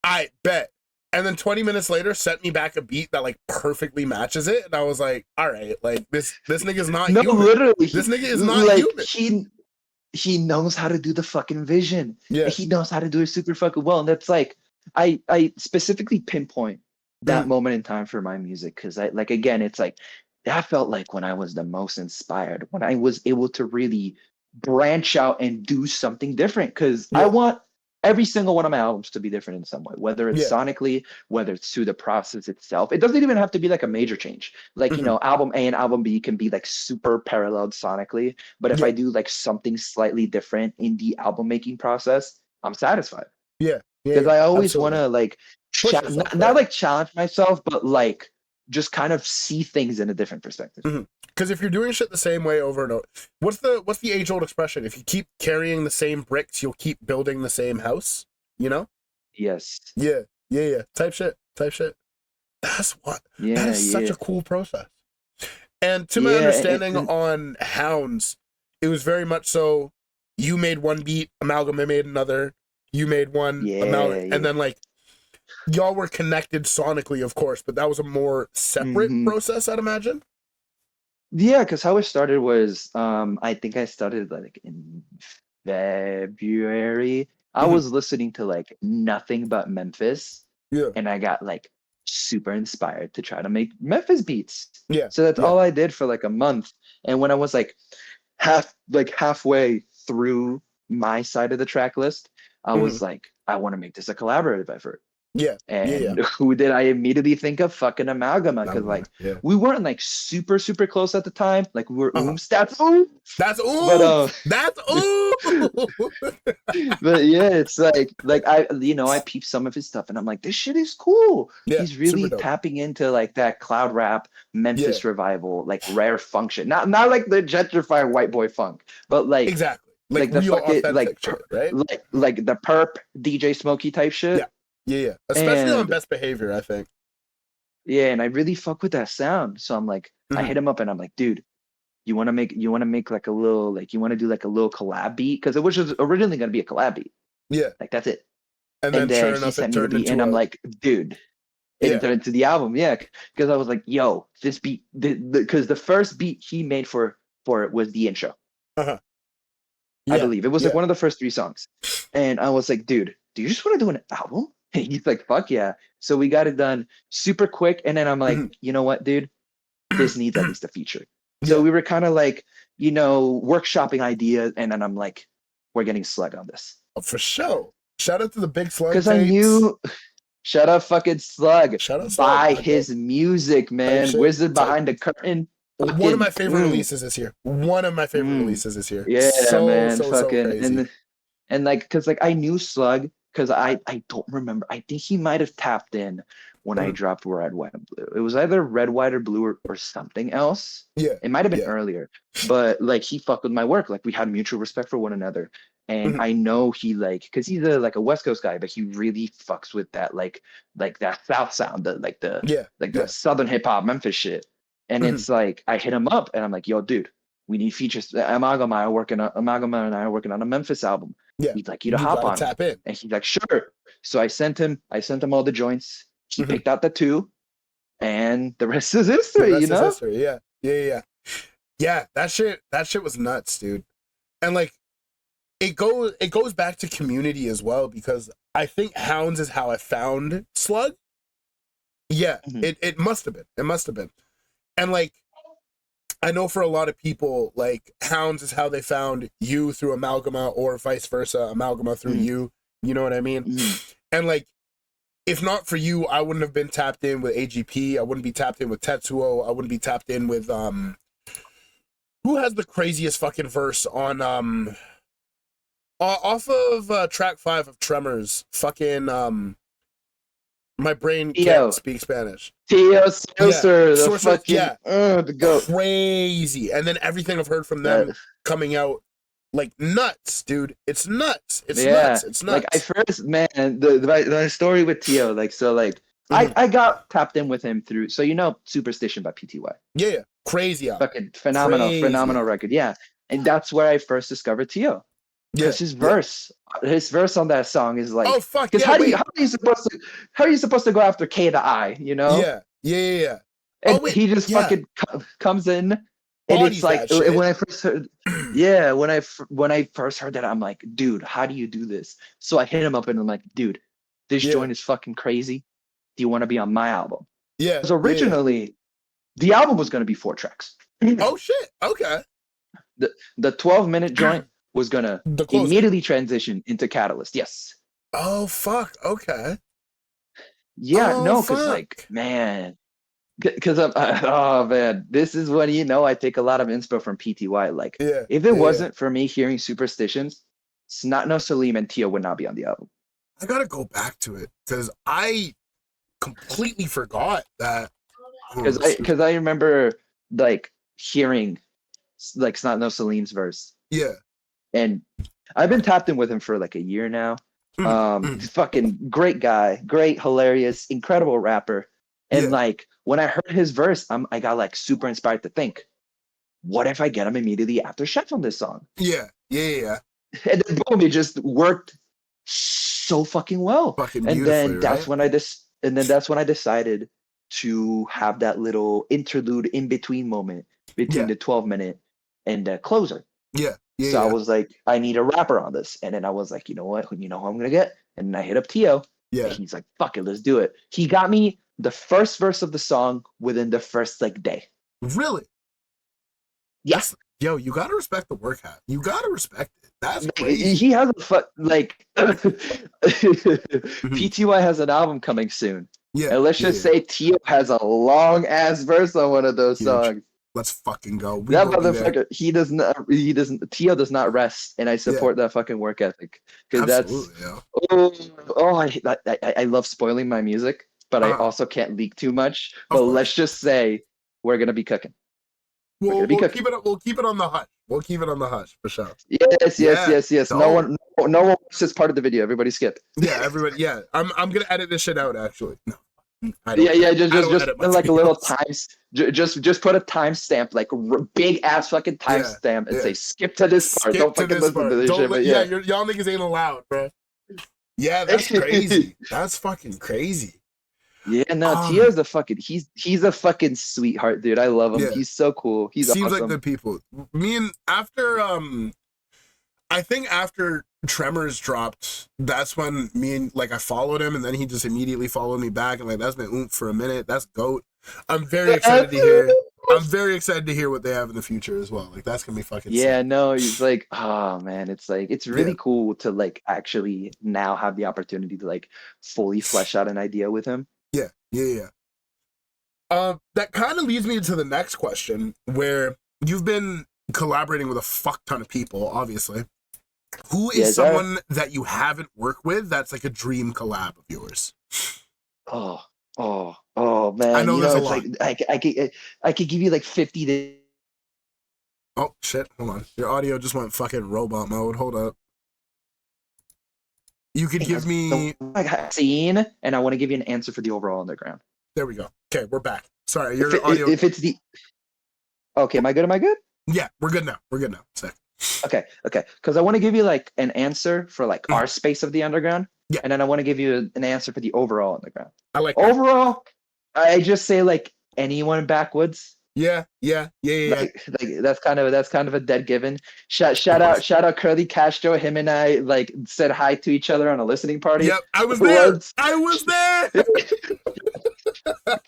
I bet. And then 20 minutes later sent me back a beat that like perfectly matches it. And I was like, all right, like this nigga's not No, human. literally, This nigga is not like human. he knows how to do the fucking vision. Yeah. And he knows how to do it super fucking well. And that's like I specifically pinpoint that moment in time for my music because I like again, it's like that felt like when I was the most inspired, when I was able to really branch out and do something different. Because I Yeah. want every single one of my albums to be different in some way, whether it's Yeah. sonically, whether it's through the process itself. It doesn't even have to be like a major change. Like, you know, album A and album B can be like super paralleled sonically. But if Yeah. I do like something slightly different in the album making process, I'm satisfied. Yeah. Because Yeah. I always want Absolutely. to like Push yourself, not right? like challenge myself, but like just kind of see things in a different perspective. Because if you're doing shit the same way over and over, what's the age old expression? If you keep carrying the same bricks, you'll keep building the same house. You know? Yes. Yeah. Type shit. That's what. That Yeah, is such yeah. a cool process. And to my Yeah, understanding on Hounds, it was very much so. You made one beat, Amalgam made another. You made one, Amalgam, and then like y'all were connected sonically, of course, but that was a more separate process, I'd imagine. Yeah, because how it started was I think I started like in February. I was listening to like nothing but Memphis. Yeah. And I got like super inspired to try to make Memphis beats. Yeah. So that's all I did for like a month. And when I was like halfway through my side of the track list, I was like, I want to make this a collaborative effort. Yeah. And who did I immediately think of? Fucking Amalgama. Because like we weren't like super close at the time. Like we were that's ooh. That's ooh. But that's ooh. But yeah, it's like I peeped some of his stuff and I'm like, this shit is cool. Yeah, He's really tapping into like that cloud rap Memphis revival, like rare function. Not like the gentrified white boy funk, but like exactly like the real fucking authentic shit, right? like the perp DJ Smokey type shit. Yeah. Especially on Best Behavior, I think. Yeah, and I really fuck with that sound. So I'm like, I hit him up and I'm like, dude, you want to make like a little like you want to do like a little collab beat because it was just originally gonna be a collab beat. Yeah, like that's it. And then sure enough, he sent me the beat, and I'm like, dude, it turned into the album. Yeah, because I was like, yo, this beat, because the first beat he made for it was the intro. I believe it was like one of the first 3 songs, and I was like, dude, do you just want to do an album? And he's like, fuck yeah. So we got it done super quick, and then I'm like, you know what, dude, this needs at least a feature. So we were kind of like, workshopping ideas, and then I'm like, we're getting Slug on this. Oh, for sure. Shout out to the big Slug. Because I knew, shout out fucking Slug. Shout out Buy his music, man. Wizard Behind the Curtain. One of my favorite releases this year. Yeah, so, man. So fucking crazy. and like, cause like I knew Slug, cause I don't remember. I think he might have tapped in when I dropped Red, White, and Blue. It was either Red, White, or Blue or something else. Yeah. It might have been earlier, but like he fucked with my work. Like we had mutual respect for one another. And I know he like, cause he's like a West Coast guy, but he really fucks with that like that South sound, the Southern hip hop Memphis shit. And it's like I hit him up and I'm like, yo, dude, we need features. Amalgam and I are working on a Memphis album. Yeah. He'd like you to hop on tap in. And he's like, sure. So I sent him all the joints. He picked out the 2, and the rest is history. History. Yeah. Yeah, that shit was nuts, dude. And like it goes back to community as well, because I think Hounds is how I found Slug. Yeah, it must have been. It must have been. And like I know for a lot of people, like Hounds is how they found you through Amalgama, or vice versa, Amalgama through you. You know what I mean? And like, if not for you, I wouldn't have been tapped in with AGP. I wouldn't be tapped in with Tetsuo. I wouldn't be tapped in with who has the craziest fucking verse on off of track 5 of Tremors? Fucking my brain can't speak Spanish. Tio Sorcerer, the fucking the goat. Crazy. And then everything I've heard from them coming out, like nuts, dude. It's nuts. It's nuts. It's nuts. Like I first, man, the story with Tio, like so, like I got tapped in with him through, so you know, Superstition by PTY. Yeah, crazy album. Fucking phenomenal record. Yeah, and that's where I first discovered Tio. Because his verse on that song is like, oh fuck, because how are you supposed to go after K the I, you know? Yeah. And he just fucking comes in, and it's like when I first heard, when I first heard that, I'm like, dude, how do you do this? So I hit him up and I'm like, dude, this joint is fucking crazy. Do you want to be on my album? Yeah. Because originally, the album was going to be 4 tracks. Oh shit. Okay. The 12-minute joint was gonna immediately transition into Catalyst. Yes. Oh fuck. Okay. Yeah. Because like, man, because oh man, this is when I take a lot of inspo from PTY. Like, if it wasn't for me hearing Superstitions, Snot No Salim and Tio would not be on the album. I gotta go back to it because I completely forgot that. Because I remember like hearing like Snot No Salim's verse. Yeah. And I've been tapped in with him for like a year now. Fucking great guy, great, hilarious, incredible rapper. And like when I heard his verse, I got like super inspired to think, what if I get him immediately after Chef on this song? Yeah. And then boom, it just worked so fucking well. And then that's when I decided to have that little interlude in between moment between the 12-minute and the closer. So I was like, I need a rapper on this. And then I was like, you know what? You know who I'm going to get? And then I hit up Tio. Yeah. And he's like, fuck it, let's do it. He got me the first verse of the song within the first like day. Really? Yes. Yo, you got to respect the work hat. You got to respect it. That's crazy. He has PTY has an album coming soon. Yeah. And let's just say Tio has a long ass verse on one of those songs. Let's fucking go. That motherfucker, Tio does not rest, and I support that fucking work ethic. Because I love spoiling my music, but I also can't leak too much. But let's just say we're gonna be cooking. We'll keep it on the hush. We'll keep it on the hush for sure. Yes. No one watched this part of the video. Everybody skip. Yeah, everybody. Yeah, I'm gonna edit this shit out actually. No. Just like a little times. Just put a timestamp, like big ass fucking timestamp, and say skip to this part. Don't fucking listen to this shit. But y'all niggas ain't allowed, bro. Yeah, that's crazy. That's fucking crazy. Yeah, no, Tio's a fucking he's a fucking sweetheart, dude. I love him. Yeah. He's so cool. Seems awesome. Like good people. Me and after I think after Tremors dropped, that's when I followed him, and then he just immediately followed me back, and like that's been oomph for a minute. That's GOAT. I'm very excited to hear what they have in the future as well. Like that's gonna be fucking sick. No, he's like, oh man, it's like it's really cool to like actually now have the opportunity to like fully flesh out an idea with him. Yeah. That kind of leads me to the next question, where you've been collaborating with a fuck ton of people, obviously. Who is someone that you haven't worked with that's like a dream collab of yours? Oh man! I know there's a lot. Like I could give you like 50 to. Oh shit! Hold on, your audio just went fucking robot mode. Hold up. You could give me scene, and I want to give you an answer for the overall underground. There we go. Okay, we're back. Sorry, your audio. If it's the. Okay, am I good? Yeah, we're good now. Sick. Okay. Because I want to give you like an answer for like our space of the underground. Yeah. And then I want to give you an answer for the overall underground. I like that. Overall, I just say like anyone backwoods Yeah. Like that's kind of a dead given. Shout out Curly Castro. Him and I like said hi to each other on a listening party Yep, I was there. once. I was there.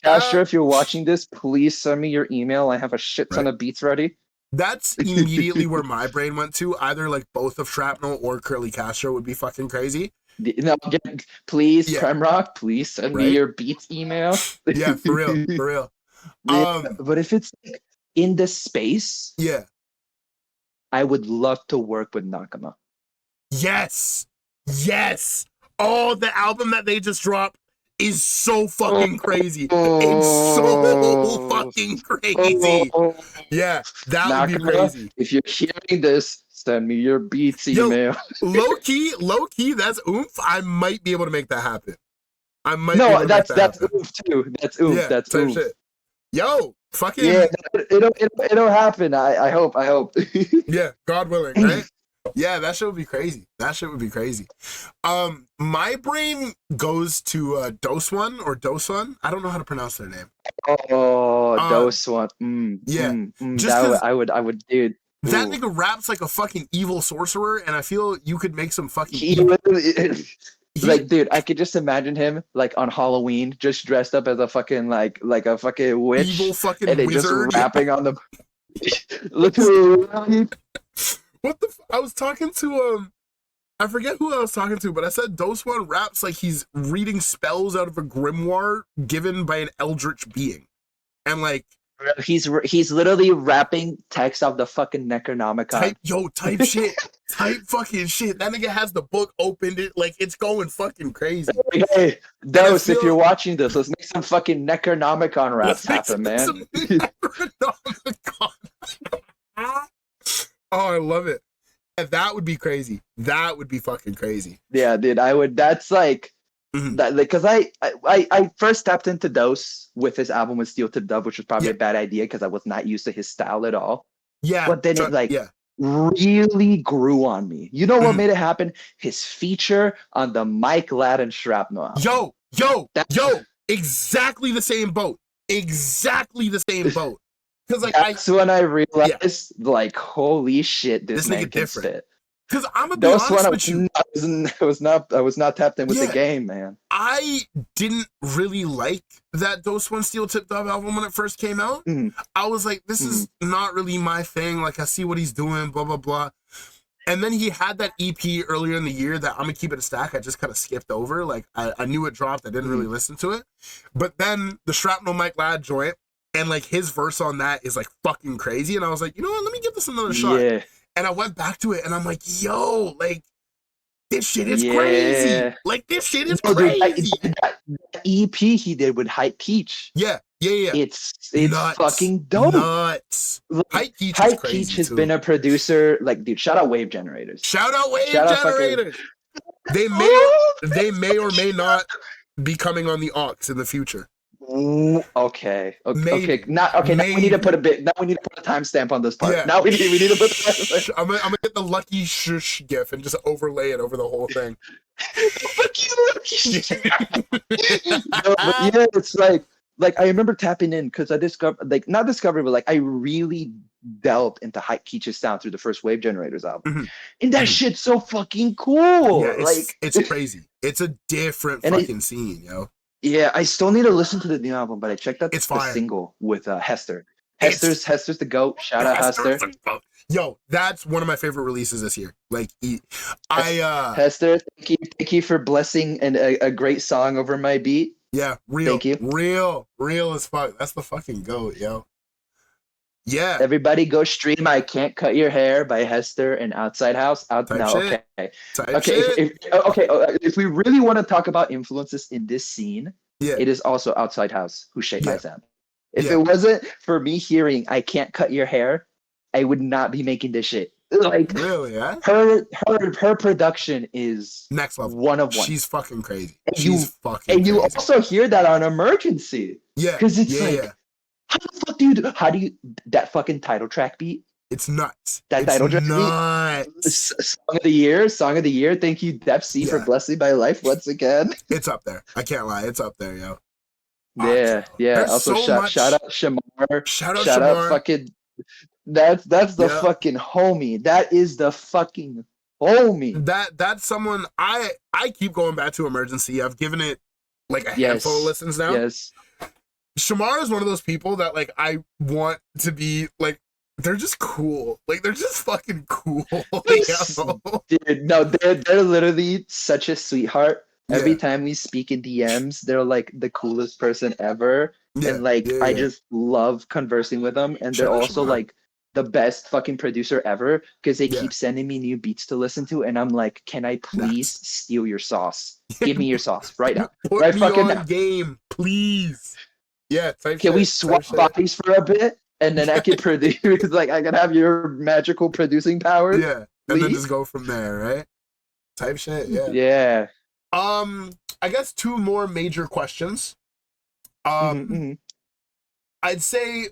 Castro, if you're watching this, please send me your email. I have a shit ton of beats ready. That's immediately where my brain went to. Either like both of Shrapnel or Curly Castro would be fucking crazy. No, please, Premrock, please send me your beats email. Yeah, for real. But if it's like in this space, I would love to work with Nakama. Yes. Oh, the album that they just dropped is so fucking crazy. It's so fucking crazy. Yeah, that would be crazy. If you're hearing this, send me your beats email. Low key, that's oomph. I might be able to make that happen. That's oomph too. That's oomph. Yeah, that's oomph. Shit. Yo, fucking it'll happen. I hope. Yeah, God willing, right? Yeah, that shit would be crazy. My brain goes to Dose One. I don't know how to pronounce their name. Dose One. I would, dude. That nigga raps like a fucking evil sorcerer, and I feel you could make some fucking. Like, dude, I could just imagine him like on Halloween, just dressed up as a fucking like a fucking witch, evil fucking and wizard, just rapping on the. What the? I was talking to I forget who I was talking to, but I said Dose One raps like he's reading spells out of a grimoire given by an eldritch being, and like. He's literally rapping text of the fucking Necronomicon. Type shit. Type fucking shit. That nigga has the book opened. It's going fucking crazy. Hey, Dose, if you're watching this, let's make some fucking Necronomicon raps happen, man. Necronomicon. Oh, I love it. And that would be crazy. That would be fucking crazy. Yeah, dude, I would. That's like. That, because I first tapped into Dose with his album with Steel Tip Dove, which was probably a bad idea because I was not used to his style at all. Yeah, but then it really grew on me. You know what made it happen? His feature on the Mike Ladd Shrapnel album. Yo, exactly the same boat. Because like that's when I realized, like, holy shit, this man can spit. Because I'm gonna be honest with you, I was not tapped in with the game, man. I didn't really like that Dose One Steel Tip Dove album when it first came out. I was like, this is not really my thing. Like, I see what he's doing, blah blah blah. And then he had that EP earlier in the year that I'm gonna keep it a stack. I just kind of skipped over. Like, I knew it dropped. I didn't really listen to it. But then the Shrapnel Mike Ladd joint and like his verse on that is like fucking crazy. And I was like, you know what? Let me give this another shot. Yeah. And I went back to it, and I'm like, yo, like, this shit is crazy. Like, this shit is crazy. That EP he did with Hype Peach. Yeah. It's nuts, fucking dope. Nuts. Hype Peach has been a producer. Like, dude, shout out Wave Generators. Shout out Wave Generators. They may or may not be coming on the aux in the future. Okay. Now we need to put a timestamp on this part. Now we need to put the timestamp. I'm gonna get the lucky shush gif and just overlay it over the whole thing. Yeah, it's like I remember tapping in because I discovered, like, not discovered, but like I really delved into Hype Peach's sound through the first Wave Generators album, and that shit's so fucking cool. Yeah, it's crazy. It's a different fucking scene, yo. Yeah, I still need to listen to the new album, but I checked out the single with Hester. Hester's the GOAT. Shout out Hester. Yo, that's one of my favorite releases this year. Like, Hester, thank you for blessing a great song over my beat. Yeah, real. Thank you. Real as fuck. That's the fucking GOAT, yo. Yeah. Everybody go stream I Can't Cut Your Hair by Hester and Outside House. If we really want to talk about influences in this scene, it is also Outside House who shaped my sound. If it wasn't for me hearing I Can't Cut Your Hair, I would not be making this shit. Like, really, yeah? Her production is next level. One of one. She's fucking crazy. And you also hear that on Emergency. Yeah. Because it's how the fuck do you that fucking title track beat? It's nuts. That title track beat. Song of the year. Thank you, Dep C, for blessing my life once again. It's up there. I can't lie. It's up there, yo. Yeah, yeah. There's Also, so much. shout out Shamar. Shout out Shout out Shamar. fucking. That's the Yeah. fucking homie. That is the fucking homie. That's someone I keep going back to Emergency. I've given it like a handful of listens now. Yes. Shamar is one of those people that like I want to be like. They're just cool. Like they're just fucking cool. Dude, no, they're literally such a sweetheart. Yeah. Every time we speak in DMs, they're like the coolest person ever. Yeah, And like yeah, I yeah. just love conversing with them. And Shout they're out also Shamar. like the best fucking producer ever because they Yeah. keep sending me new beats to listen to. And I'm like, can I please steal your sauce? Give me your sauce right now. Put Right me fucking on now. game, please. Yeah, type Can shit, we swap type shit. bodies for a bit? And then I can produce, like I can have your magical producing powers. Yeah, and then please? just go from there, right? Type shit, yeah. Yeah. I guess two more major questions. Mhm. I'd say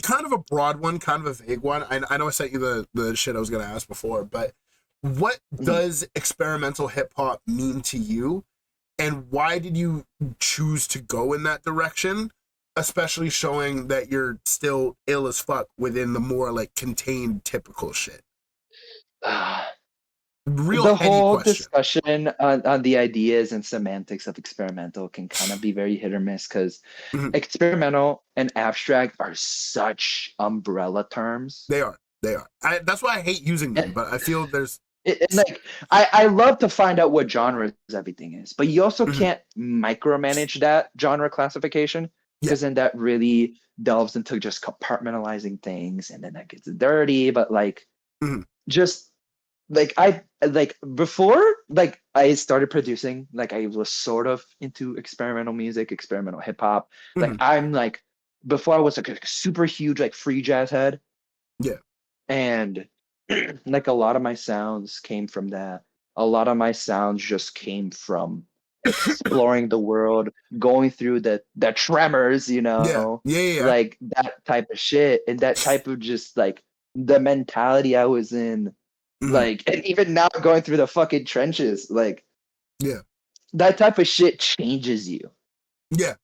kind of a broad one, kind of a vague one. I know I sent you the shit I was gonna ask before, but what does experimental hip hop mean to you, and why did you choose to go in that direction? Especially showing that you're still ill as fuck within the more like contained typical shit. Real The heady whole question. discussion on the ideas and semantics of experimental can kind of be very hit or miss because Mhm. experimental and abstract are such umbrella terms. They are. That's why I hate using them, but I feel there's Like I love to find out what genres everything is, but you also Mhm. can't micromanage that genre classification because then that really delves into just compartmentalizing things, and then that gets dirty. But like, Mhm. just like I like before, like I started producing, like I was sort of into experimental music, experimental hip hop. Like Mhm. I'm like before I was like a super huge like free jazz head. Yeah. And like a lot of my sounds came from that. A lot of my sounds just came from exploring the world, going through the tremors, you know, Yeah. like that type of shit, and that type of just like the mentality I was in, Mhm. like, and even now going through the fucking trenches, like, Yeah. that type of shit changes you, Yeah.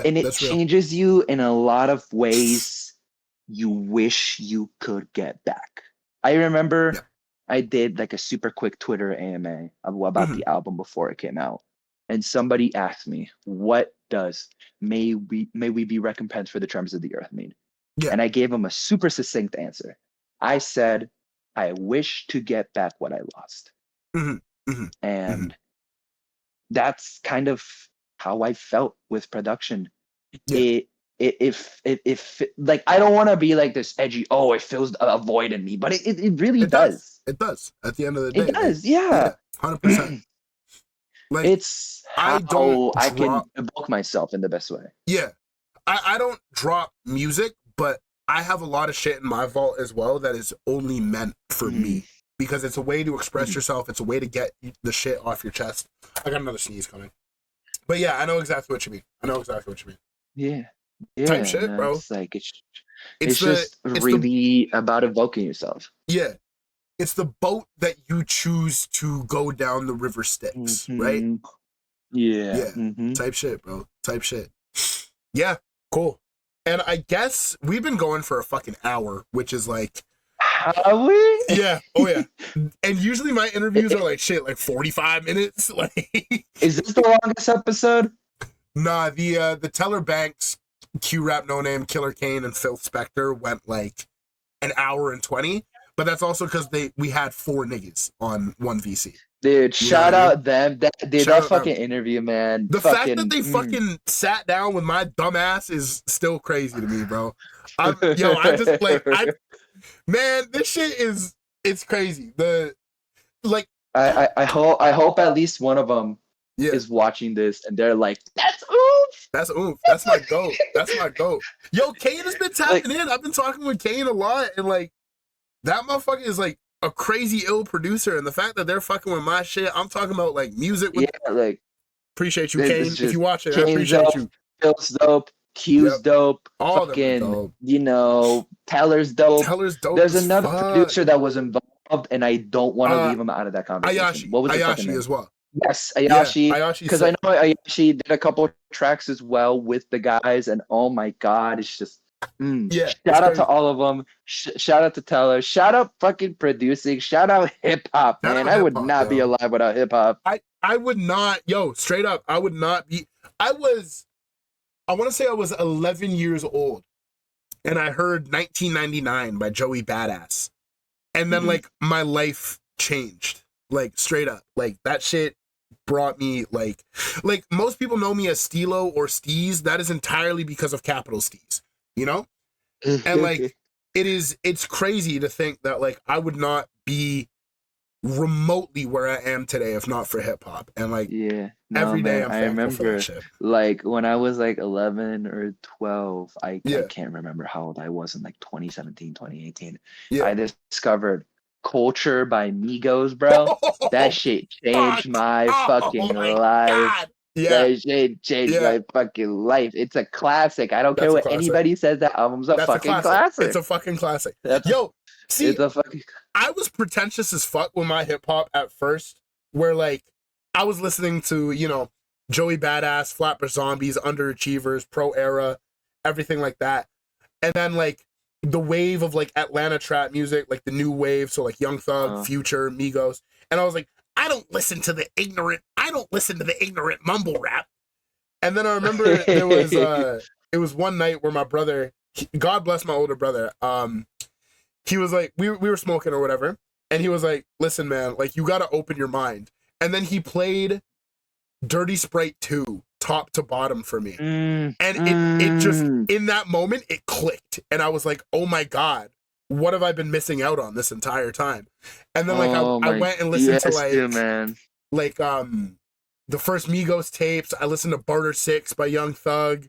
and it That's real. changes you in a lot of ways you wish you could get back. I remember Yeah. I did like a super quick Twitter AMA about Mhm. the album before it came out. And somebody asked me, what does may we be recompensed for the tremors of the earth mean? Yeah. And I gave him a super succinct answer. I said, I wish to get back what I lost. Mhm. Mhm. And that's kind of how I felt with production. Yeah. If like I don't want to be like this edgy, oh, it fills a void in me, but it really It does. does. It does. At the end of the day, It does, yeah. 100%. Like It's I don't how I can drop. evoke myself in the best way. Yeah, I don't drop music, but I have a lot of shit in my vault as well that is only meant for me because it's a way to express yourself. It's a way to get the shit off your chest. I got another sneeze coming, but yeah, I know exactly what you mean. Yeah, Type shit, bro. It's like it's It's just really about evoking yourself. Yeah, it's the boat that you choose to go down the river Styx, right? Yeah. Type shit, bro. Type shit. Yeah, cool. And I guess we've been going for a fucking hour, which is like, Have we? yeah, oh yeah. And usually my interviews are like shit, like 45 minutes. Like, Is this the longest episode? nah, the Teller Banks, Q Rap No Name, Killer Kane, and Phil Spector went like an hour and 20. But that's also because we had 4 niggas on one VC. Dude, You know shout what I mean? out them. That fucking interview, man. The fact that they fucking sat down with my dumb ass is still crazy to me, bro. I just like, man, this shit it's crazy. I hope at least one of them Yeah, is watching this and they're like, that's oof. that's oof. That's my goat. That's my goat. Yo, Kane has been tapping in. I've been talking with Kane a lot, and like that motherfucker is like a crazy ill producer, and the fact that they're fucking with my shit, I'm talking about like music. Like Appreciate you, it's Kane. just If you watch it, I Kane's appreciate dope, you. Phil's dope, Q's Yep. dope, All of them are fucking, dope. you know, Teller's dope. Teller's dope. There's as another fuck. producer that was involved, and I don't want to leave him out of that conversation. Ayashi. What was his fucking Ayashi name? as well. Yes, Yeah, Ayashi. Ayashi's Because I know sick. Ayashi did a couple tracks as well with the guys, and oh my god, it's just Yeah, it's shout out to crazy. all of them. Shout out to Teller. Shout out fucking producing. Shout out hip hop, Shout man. out I hip would hop, not be yo. alive without hip hop. I would not, yo, straight up, I would not be. I was, I want to say I was 11 years old, and I heard 1999 by Joey Badass, and then Mhm. like my life changed, like straight up, like that shit brought me like most people know me as Stilo or Steez. That is entirely because of Capital Steez, you know, and like it's crazy to think that like I would not be remotely where I am today if not for hip hop. And like Yeah, no, every day man. I'm I thankful for that remember shit. like when I was like 11 or 12, I Yeah, can't remember how old I was in like 2017, 2018. yeah. I discovered Culture by Migos, bro. That shit Fuck. changed my Oh fucking my life. god. Yeah, That shit changed yeah. my fucking life. It's a classic. I don't care That's a what classic. anybody says, that album's a That's a fucking classic. It's classic. a fucking classic. That's Yo, see, it's a fucking I was pretentious as fuck with my hip hop at first, where like I was listening to, you know, Joey Badass, Flatbush Zombies, Underachievers, Pro Era, everything like that. And then like the wave of like Atlanta trap music, like the new wave, so like Young Thug, Future, Migos. And I was like, I don't listen to the ignorant mumble rap. And then I remember it was one night where my brother, God bless my older brother, he was like, we were smoking or whatever, and he was like, listen, man, like you gotta open your mind. And then he played Dirty Sprite 2 top to bottom for me. And it just in that moment it clicked. And I was like, oh my God, what have I been missing out on this entire time? And then like I went and listened to man. like the first Migos tapes. I listened to Barter 6 by Young Thug.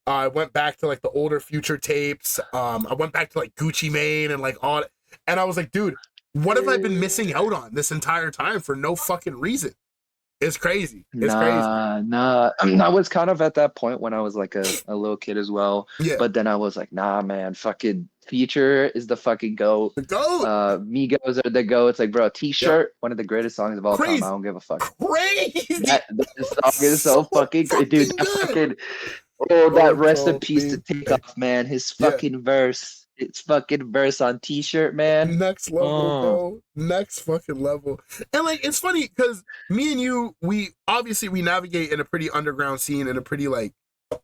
I went back to like the older Future tapes. I went back to like Gucci Mane and like all, and I was like, dude, what have I been missing out on this entire time for no fucking reason? It's crazy. It's crazy. Nah. I was kind of at that point when I was like a little kid as well. Yeah. But then I was like, nah, man, fucking Future is the fucking GOAT. The GOAT. Migos are the GOAT. It's like, bro, T-shirt, one of the greatest songs of all time. I don't give a fuck. Crazy. That song is so fucking great, dude. That fucking, that rest in peace to Takeoff, man. His fucking verse. It's fucking verse on T-shirt, man. Next level, bro. Next fucking level. And like, it's funny because me and you, we navigate in a pretty underground scene, in a pretty like,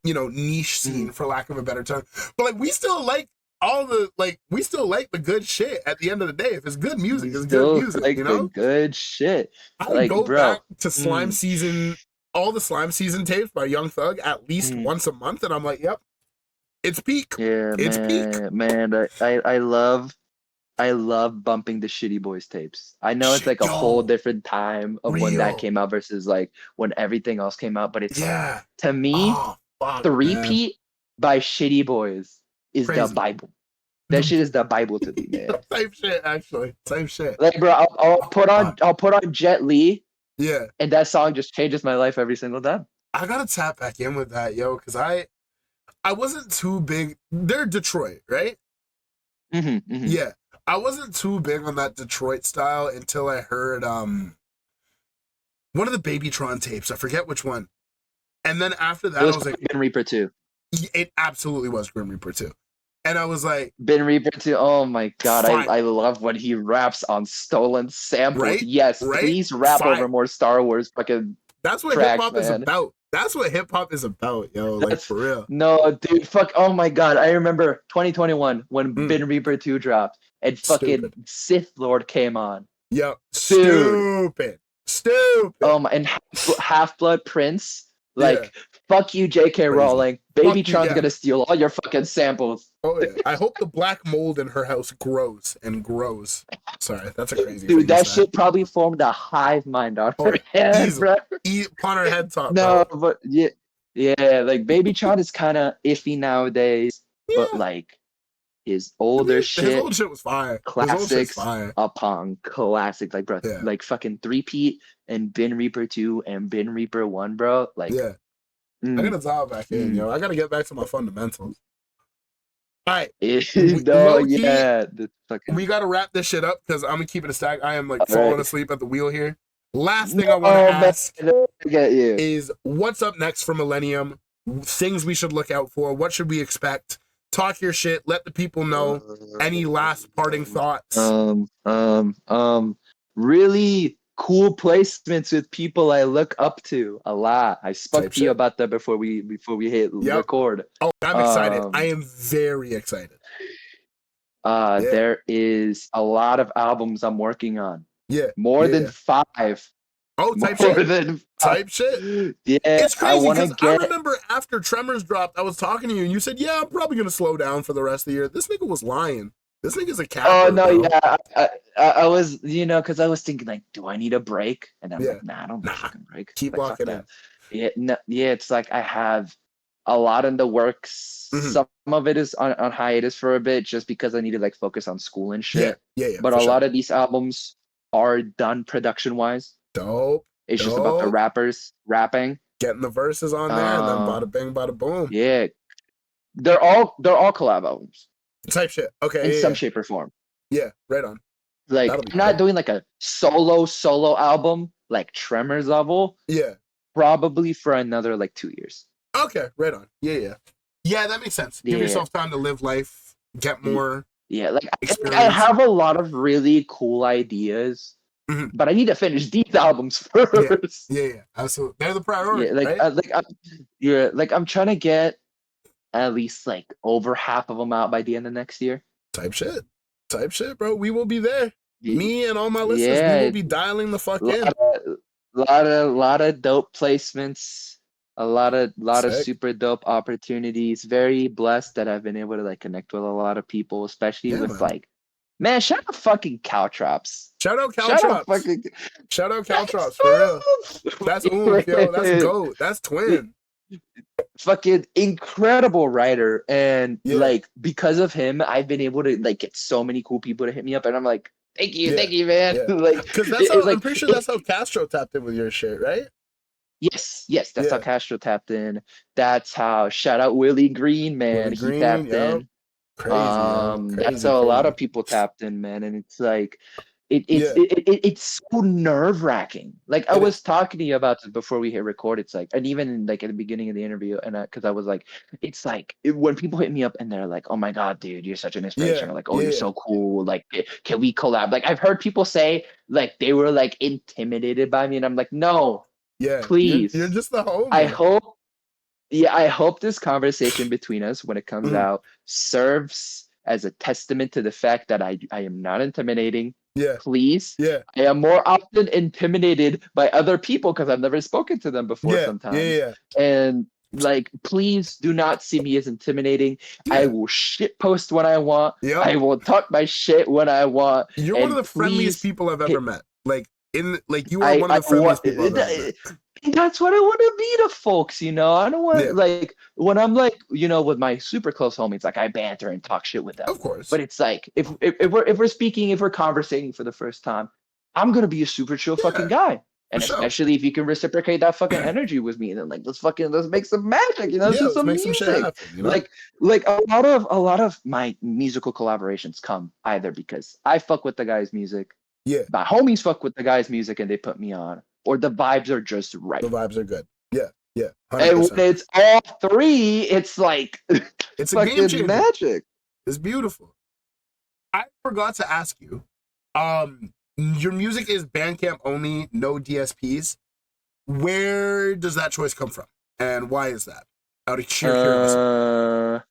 you know, niche scene for lack of a better term. But like, we still like the good shit at the end of the day. If it's good music, it's good music, like, you know? the good shit. I like, go bro, back to Slime Season, all the Slime Season tapes by Young Thug at least once a month, and I'm like, yep. It's peak. Yeah, it's peak. Man, I love bumping the Shitty Boys tapes. I know it's like a whole different time of when that came out versus like when everything else came out, but it's like, to me, the repeat by Shitty Boys is the Bible. That shit is the Bible to me, man. Same shit, actually. Same shit. Like, bro, I'll put on Jet Li. Yeah. And that song just changes my life every single time. I gotta tap back in with that, yo, because I wasn't too big. They're Detroit, right? Yeah. I wasn't too big on that Detroit style until I heard one of the Babytron tapes. I forget which one. And then after that, I was like, Grim Reaper 2. It absolutely was Grim Reaper 2. And I was like, Ben Reaper 2. Oh my God. I love when he raps on stolen samples. Right? Yes, please rap over more Star Wars fucking. That's what hip hop is about. That's what hip hop is about, yo. Like, for real. No, dude, fuck. Oh my God. I remember 2021 when Ben Reaper 2 dropped and fucking Sith Lord came on. Yep. Stupid. Oh my, and Half-Blood Prince. Like, fuck you, J.K. Rowling. Babytron's gonna steal all your fucking samples. Oh yeah. I hope the black mold in her house grows and grows. Sorry, that's a crazy dude. That shit probably formed a hive mind on her head, bro. Upon her head top. No, but yeah, like Babytron is kind of iffy nowadays. But like his older shit, his old shit was fire. Classics upon classic, like bro, like fucking 3-peat and Ben Reaper 2 and Ben Reaper 1, bro. Like, I gotta dial back in, yo. I gotta get back to my fundamentals. All right. We gotta wrap this shit up because I'm gonna keep it a stack. I am like falling asleep at the wheel here. Last thing I want to ask I get you. is what's up next for Millennium? Things we should look out for. What should we expect? Talk your shit. Let the people know. Any last parting thoughts? Really cool placements with people I look up to a lot. I spoke to you about that before we hit record. Oh, I'm excited. I am very excited. There is a lot of albums I'm working on. Yeah. More than 5. Oh, type shit. Yeah. It's crazy because I remember after Tremors dropped, I was talking to you and you said, yeah, I'm probably going to slow down for the rest of the year. This nigga was lying. This nigga's a capper. Oh, no, bro. yeah. I was, because I was thinking, like, do I need a break? And I'm like, nah, I don't need a fucking break. Keep like, locking in. Yeah, it's like I have a lot in the works. Mm-hmm. Some of it is on hiatus for a bit just because I need to, like, focus on school and shit. Yeah. But a lot of these albums are done production-wise. Dope. It's just about the rappers rapping. Getting the verses on there and then bada bing, bada boom. Yeah. They're all collab albums. Type shit. Okay. In some shape or form. Yeah, right on. Like, I'm not doing like a solo album like Tremors level. Yeah. Probably for another like 2 years. Okay, right on. Yeah. Yeah, that makes sense. Give yourself time to live life, get more. Yeah, like I have a lot of really cool ideas, but I need to finish these albums first. Yeah, absolutely. They're the priority. Yeah, right? I'm trying to get at least like over half of them out by the end of next year. Type shit, bro. We will be there. Me and all my listeners, we will be dialing the fuck in. Lot of dope placements, a lot of super dope opportunities. Very blessed that I've been able to like connect with a lot of people, especially with like, man, shout out fucking Caltrops. Shout out Caltrops for real. That's oomph, yo. That's GOAT. That's twin. Fucking incredible writer, and like because of him I've been able to like get so many cool people to hit me up, and I'm like, thank you man. Like, because that's how I'm pretty sure that's how Castro tapped in with your shit, right? Yes, that's how Castro tapped in. That's how, shout out Willie Green, man. He tapped in. Crazy, that's how a lot of people tapped in, man. And it's like it's so nerve-wracking. Like I was talking to you about this before we hit record. It's like, and even like at the beginning of the interview, and because I was like, it's like when people hit me up and they're like, oh my god, dude, you're such an inspiration. Or like, oh, you're so cool. Like, can we collab? Like I've heard people say like they were like intimidated by me, and I'm like, no, please. You're just the homie. I hope this conversation between us when it comes out serves as a testament to the fact that I am not intimidating. Yeah. Please. Yeah. I am more often intimidated by other people because I've never spoken to them before sometimes. Yeah. And like, please do not see me as intimidating. I will shit post when I want. I will talk my shit when I want. You're one of the friendliest people I've ever met. You are one of the friendliest people I've ever met. That's what I want to be to folks, I don't want like when I'm like, with my super close homies, like I banter and talk shit with them. Of course. But it's like if we're conversating for the first time, I'm gonna be a super chill fucking guy. And especially if you can reciprocate that fucking energy with me, then like let's make some magic, let's do some music. Some shit happen, Like a lot of my musical collaborations come either because I fuck with the guy's music, my homies fuck with the guy's music and they put me on, or the vibes are just right. The vibes are good. Yeah. 100%. And when it's all three, it's like it's a game changer. Magic. It's beautiful. I forgot to ask you, your music is Bandcamp only, no DSPs. Where does that choice come from, and why is that? Out of sheer curiosity.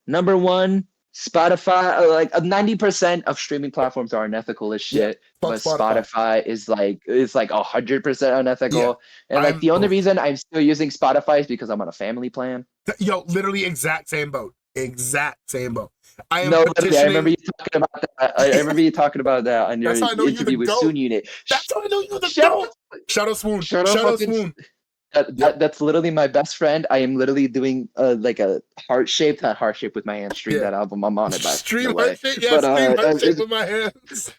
Number one, Spotify. Like 90% of streaming platforms are unethical as shit, but Spotify is like 100% unethical. And like the only reason I'm still using Spotify is because I'm on a family plan. Yo, literally exact same boat. I am petitioning. I remember you talking about that on your interview with Soon Unit. That's how I know you're the GOAT. Shout out Swoon. Shout out Swoon. That's literally my best friend. I am literally doing like a heart shape with my hands. Stream that album. I'm on it. Stream heart shape. Yeah, stream heart shape with my hands.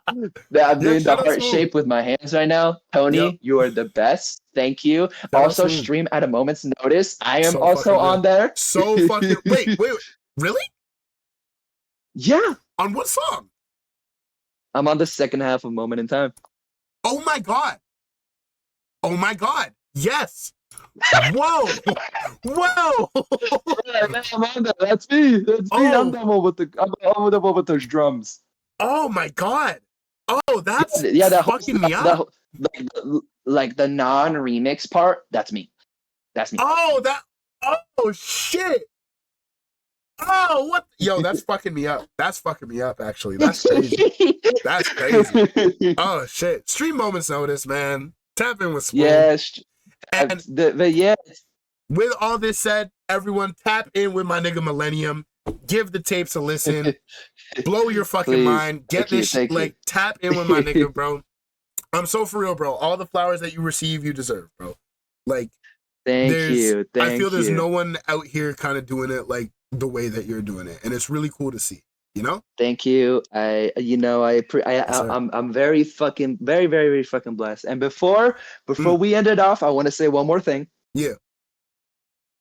I'm doing the heart shape with my hands right now. Tony, you are the best. Thank you. Also, stream at a moment's notice. I am also on there. So fucking wait, really? Yeah. On what song? I'm on the second half of Moment in Time. Oh my god. Oh my God. Yes. Whoa. Whoa. Yeah, man, I'm on that. That's me. That's me. I'm the one with those drums. Oh my God. Oh, that's Yeah, fucking me up. Like the non-remix part, that's me. That's me. Oh shit. Oh, what? Yo, that's fucking me up. That's fucking me up, actually. That's crazy. That's crazy. Oh, shit. Stream Moments Notice, man. Tap in with Swoon. Yes. And yeah. with all this said, everyone tap in with my nigga Millennium. Give the tapes a listen. Blow your fucking Please. mind. Get this shit. Like, tap in with my nigga, bro. I'm so for real, bro. All the flowers that you receive, you deserve, bro. Like, Thank you. I feel there's no one out here kind of doing it like the way that you're doing it, and it's really cool to see. You know? Thank you. I'm very fucking very, very, very fucking blessed. And before we end it off, I want to say one more thing. Yeah.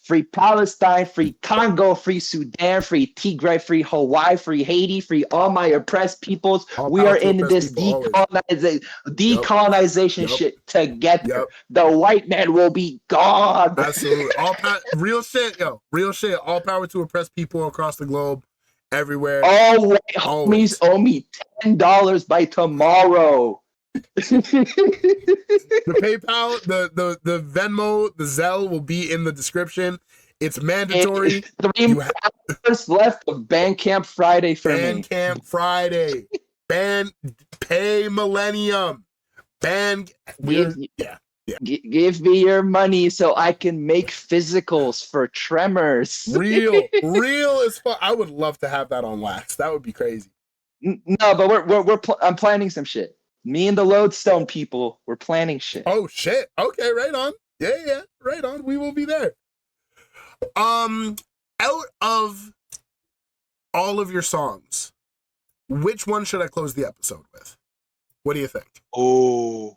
Free Palestine, free Congo, free Sudan, free Tigray, free Hawaii, free Haiti, free all my oppressed peoples. We are in this decolonization shit together. Yep. The white man will be gone. Absolutely. Real shit, yo. Real shit. All power to oppressed people across the globe, everywhere. All white homies owe me $10 by tomorrow. The PayPal, the Venmo, the Zelle will be in the description. It's mandatory. 3 hours left of Bandcamp Friday for me. Bandcamp Friday. Pay Millennium. Give me your money so I can make physicals for Tremors. Real as fuck. I would love to have that on wax. That would be crazy. No, but I'm planning some shit. Me and the Lodestone people, we're planning shit. Oh shit. Okay, right on. Yeah, right on. We will be there. Out of all of your songs, which one should I close the episode with? What do you think? Oh.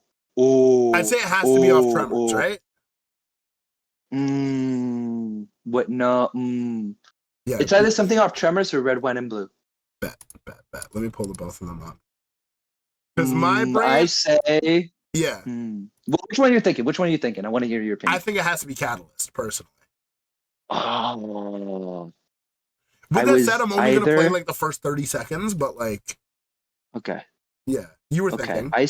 I'd say it has to be off Tremors, right? What? No. Yeah. It's either something off Tremors or Red, White, and Blue. Bet. Let me pull the both of them up. Because my brain, I say, yeah. Well, which one are you thinking? I want to hear your opinion. I think it has to be Catalyst, personally. Oh. With that said, I'm only going to play like the first 30 seconds, but like. Okay. Yeah, you were thinking. I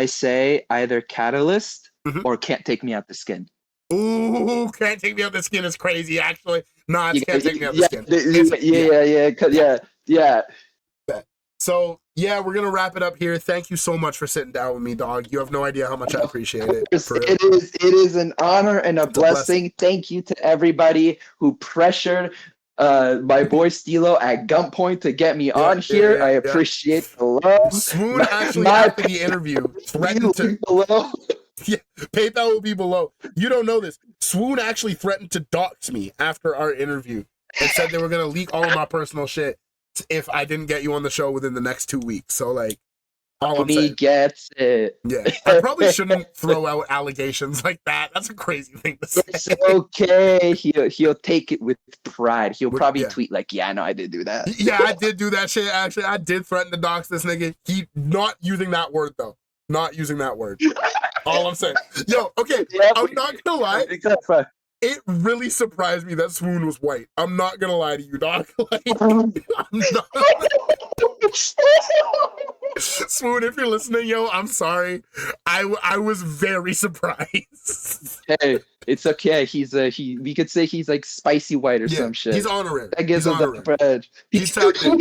say either Catalyst or Can't Take Me Out the Skin. Ooh, Can't Take Me Out the Skin is crazy, actually. No, it's Can't Take Me Out the Skin. Yeah. So, yeah, we're going to wrap it up here. Thank you so much for sitting down with me, dog. You have no idea how much I appreciate it. It is an honor and a blessing. Thank you to everybody who pressured my boy Stilo at gunpoint to get me on here. I appreciate the love. Swoon actually, after the interview, threatened to... below. Yeah, PayPal will be below. You don't know this. Swoon actually threatened to dox me after our interview and said they were going to leak all of my personal shit if I didn't get you on the show within the next 2 weeks. So, like, all I'm saying. He gets it. Yeah, I probably shouldn't throw out allegations like that. That's a crazy thing to say. It's okay. He'll take it with pride. He'll probably tweet like, "Yeah, no, I did do that." Yeah, I did do that shit. Actually, I did threaten to dox this nigga. He not using that word though. Not using that word. All I'm saying. Yo, okay. Yeah, I'm not gonna lie. Exactly. It really surprised me that Swoon was white. I'm not gonna lie to you, dog. Like, I'm not. Swoon, if you're listening, yo, I'm sorry. I was very surprised. Hey, it's okay. We could say he's like spicy white or some shit. He's honorary. That gives him the edge. He's tapped in.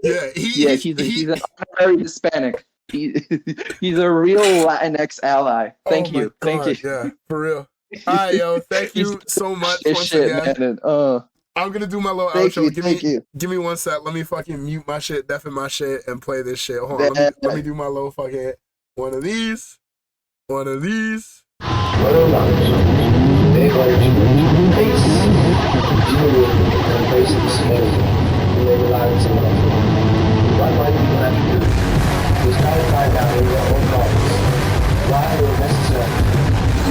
Yeah, he's an honorary Hispanic. He's a real Latinx ally. Thank you. Yeah, for real. All right, yo. Thank you so much once again. I'm gonna do my little outro. Give me 1 sec. Let me fucking mute my shit, deafen my shit, and play this shit. Hold on. Let me do my little fucking one of these. Little lunch. Big origin. Base. Continuing and basic scaling. Live lives alone. What might people have to do? Is try to find out in their own bodies why they were necessary.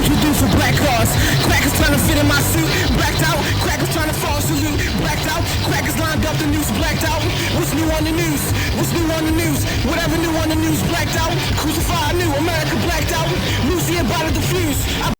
You do for black pause. Crackers trying to fit in my suit, blacked out. Crackers trying to fall salute, blacked out. Crackers lined up the news, blacked out. What's new on the news? What's new on the news? Whatever new on the news, blacked out. Crucified new America, blacked out. Lucy about to defuse.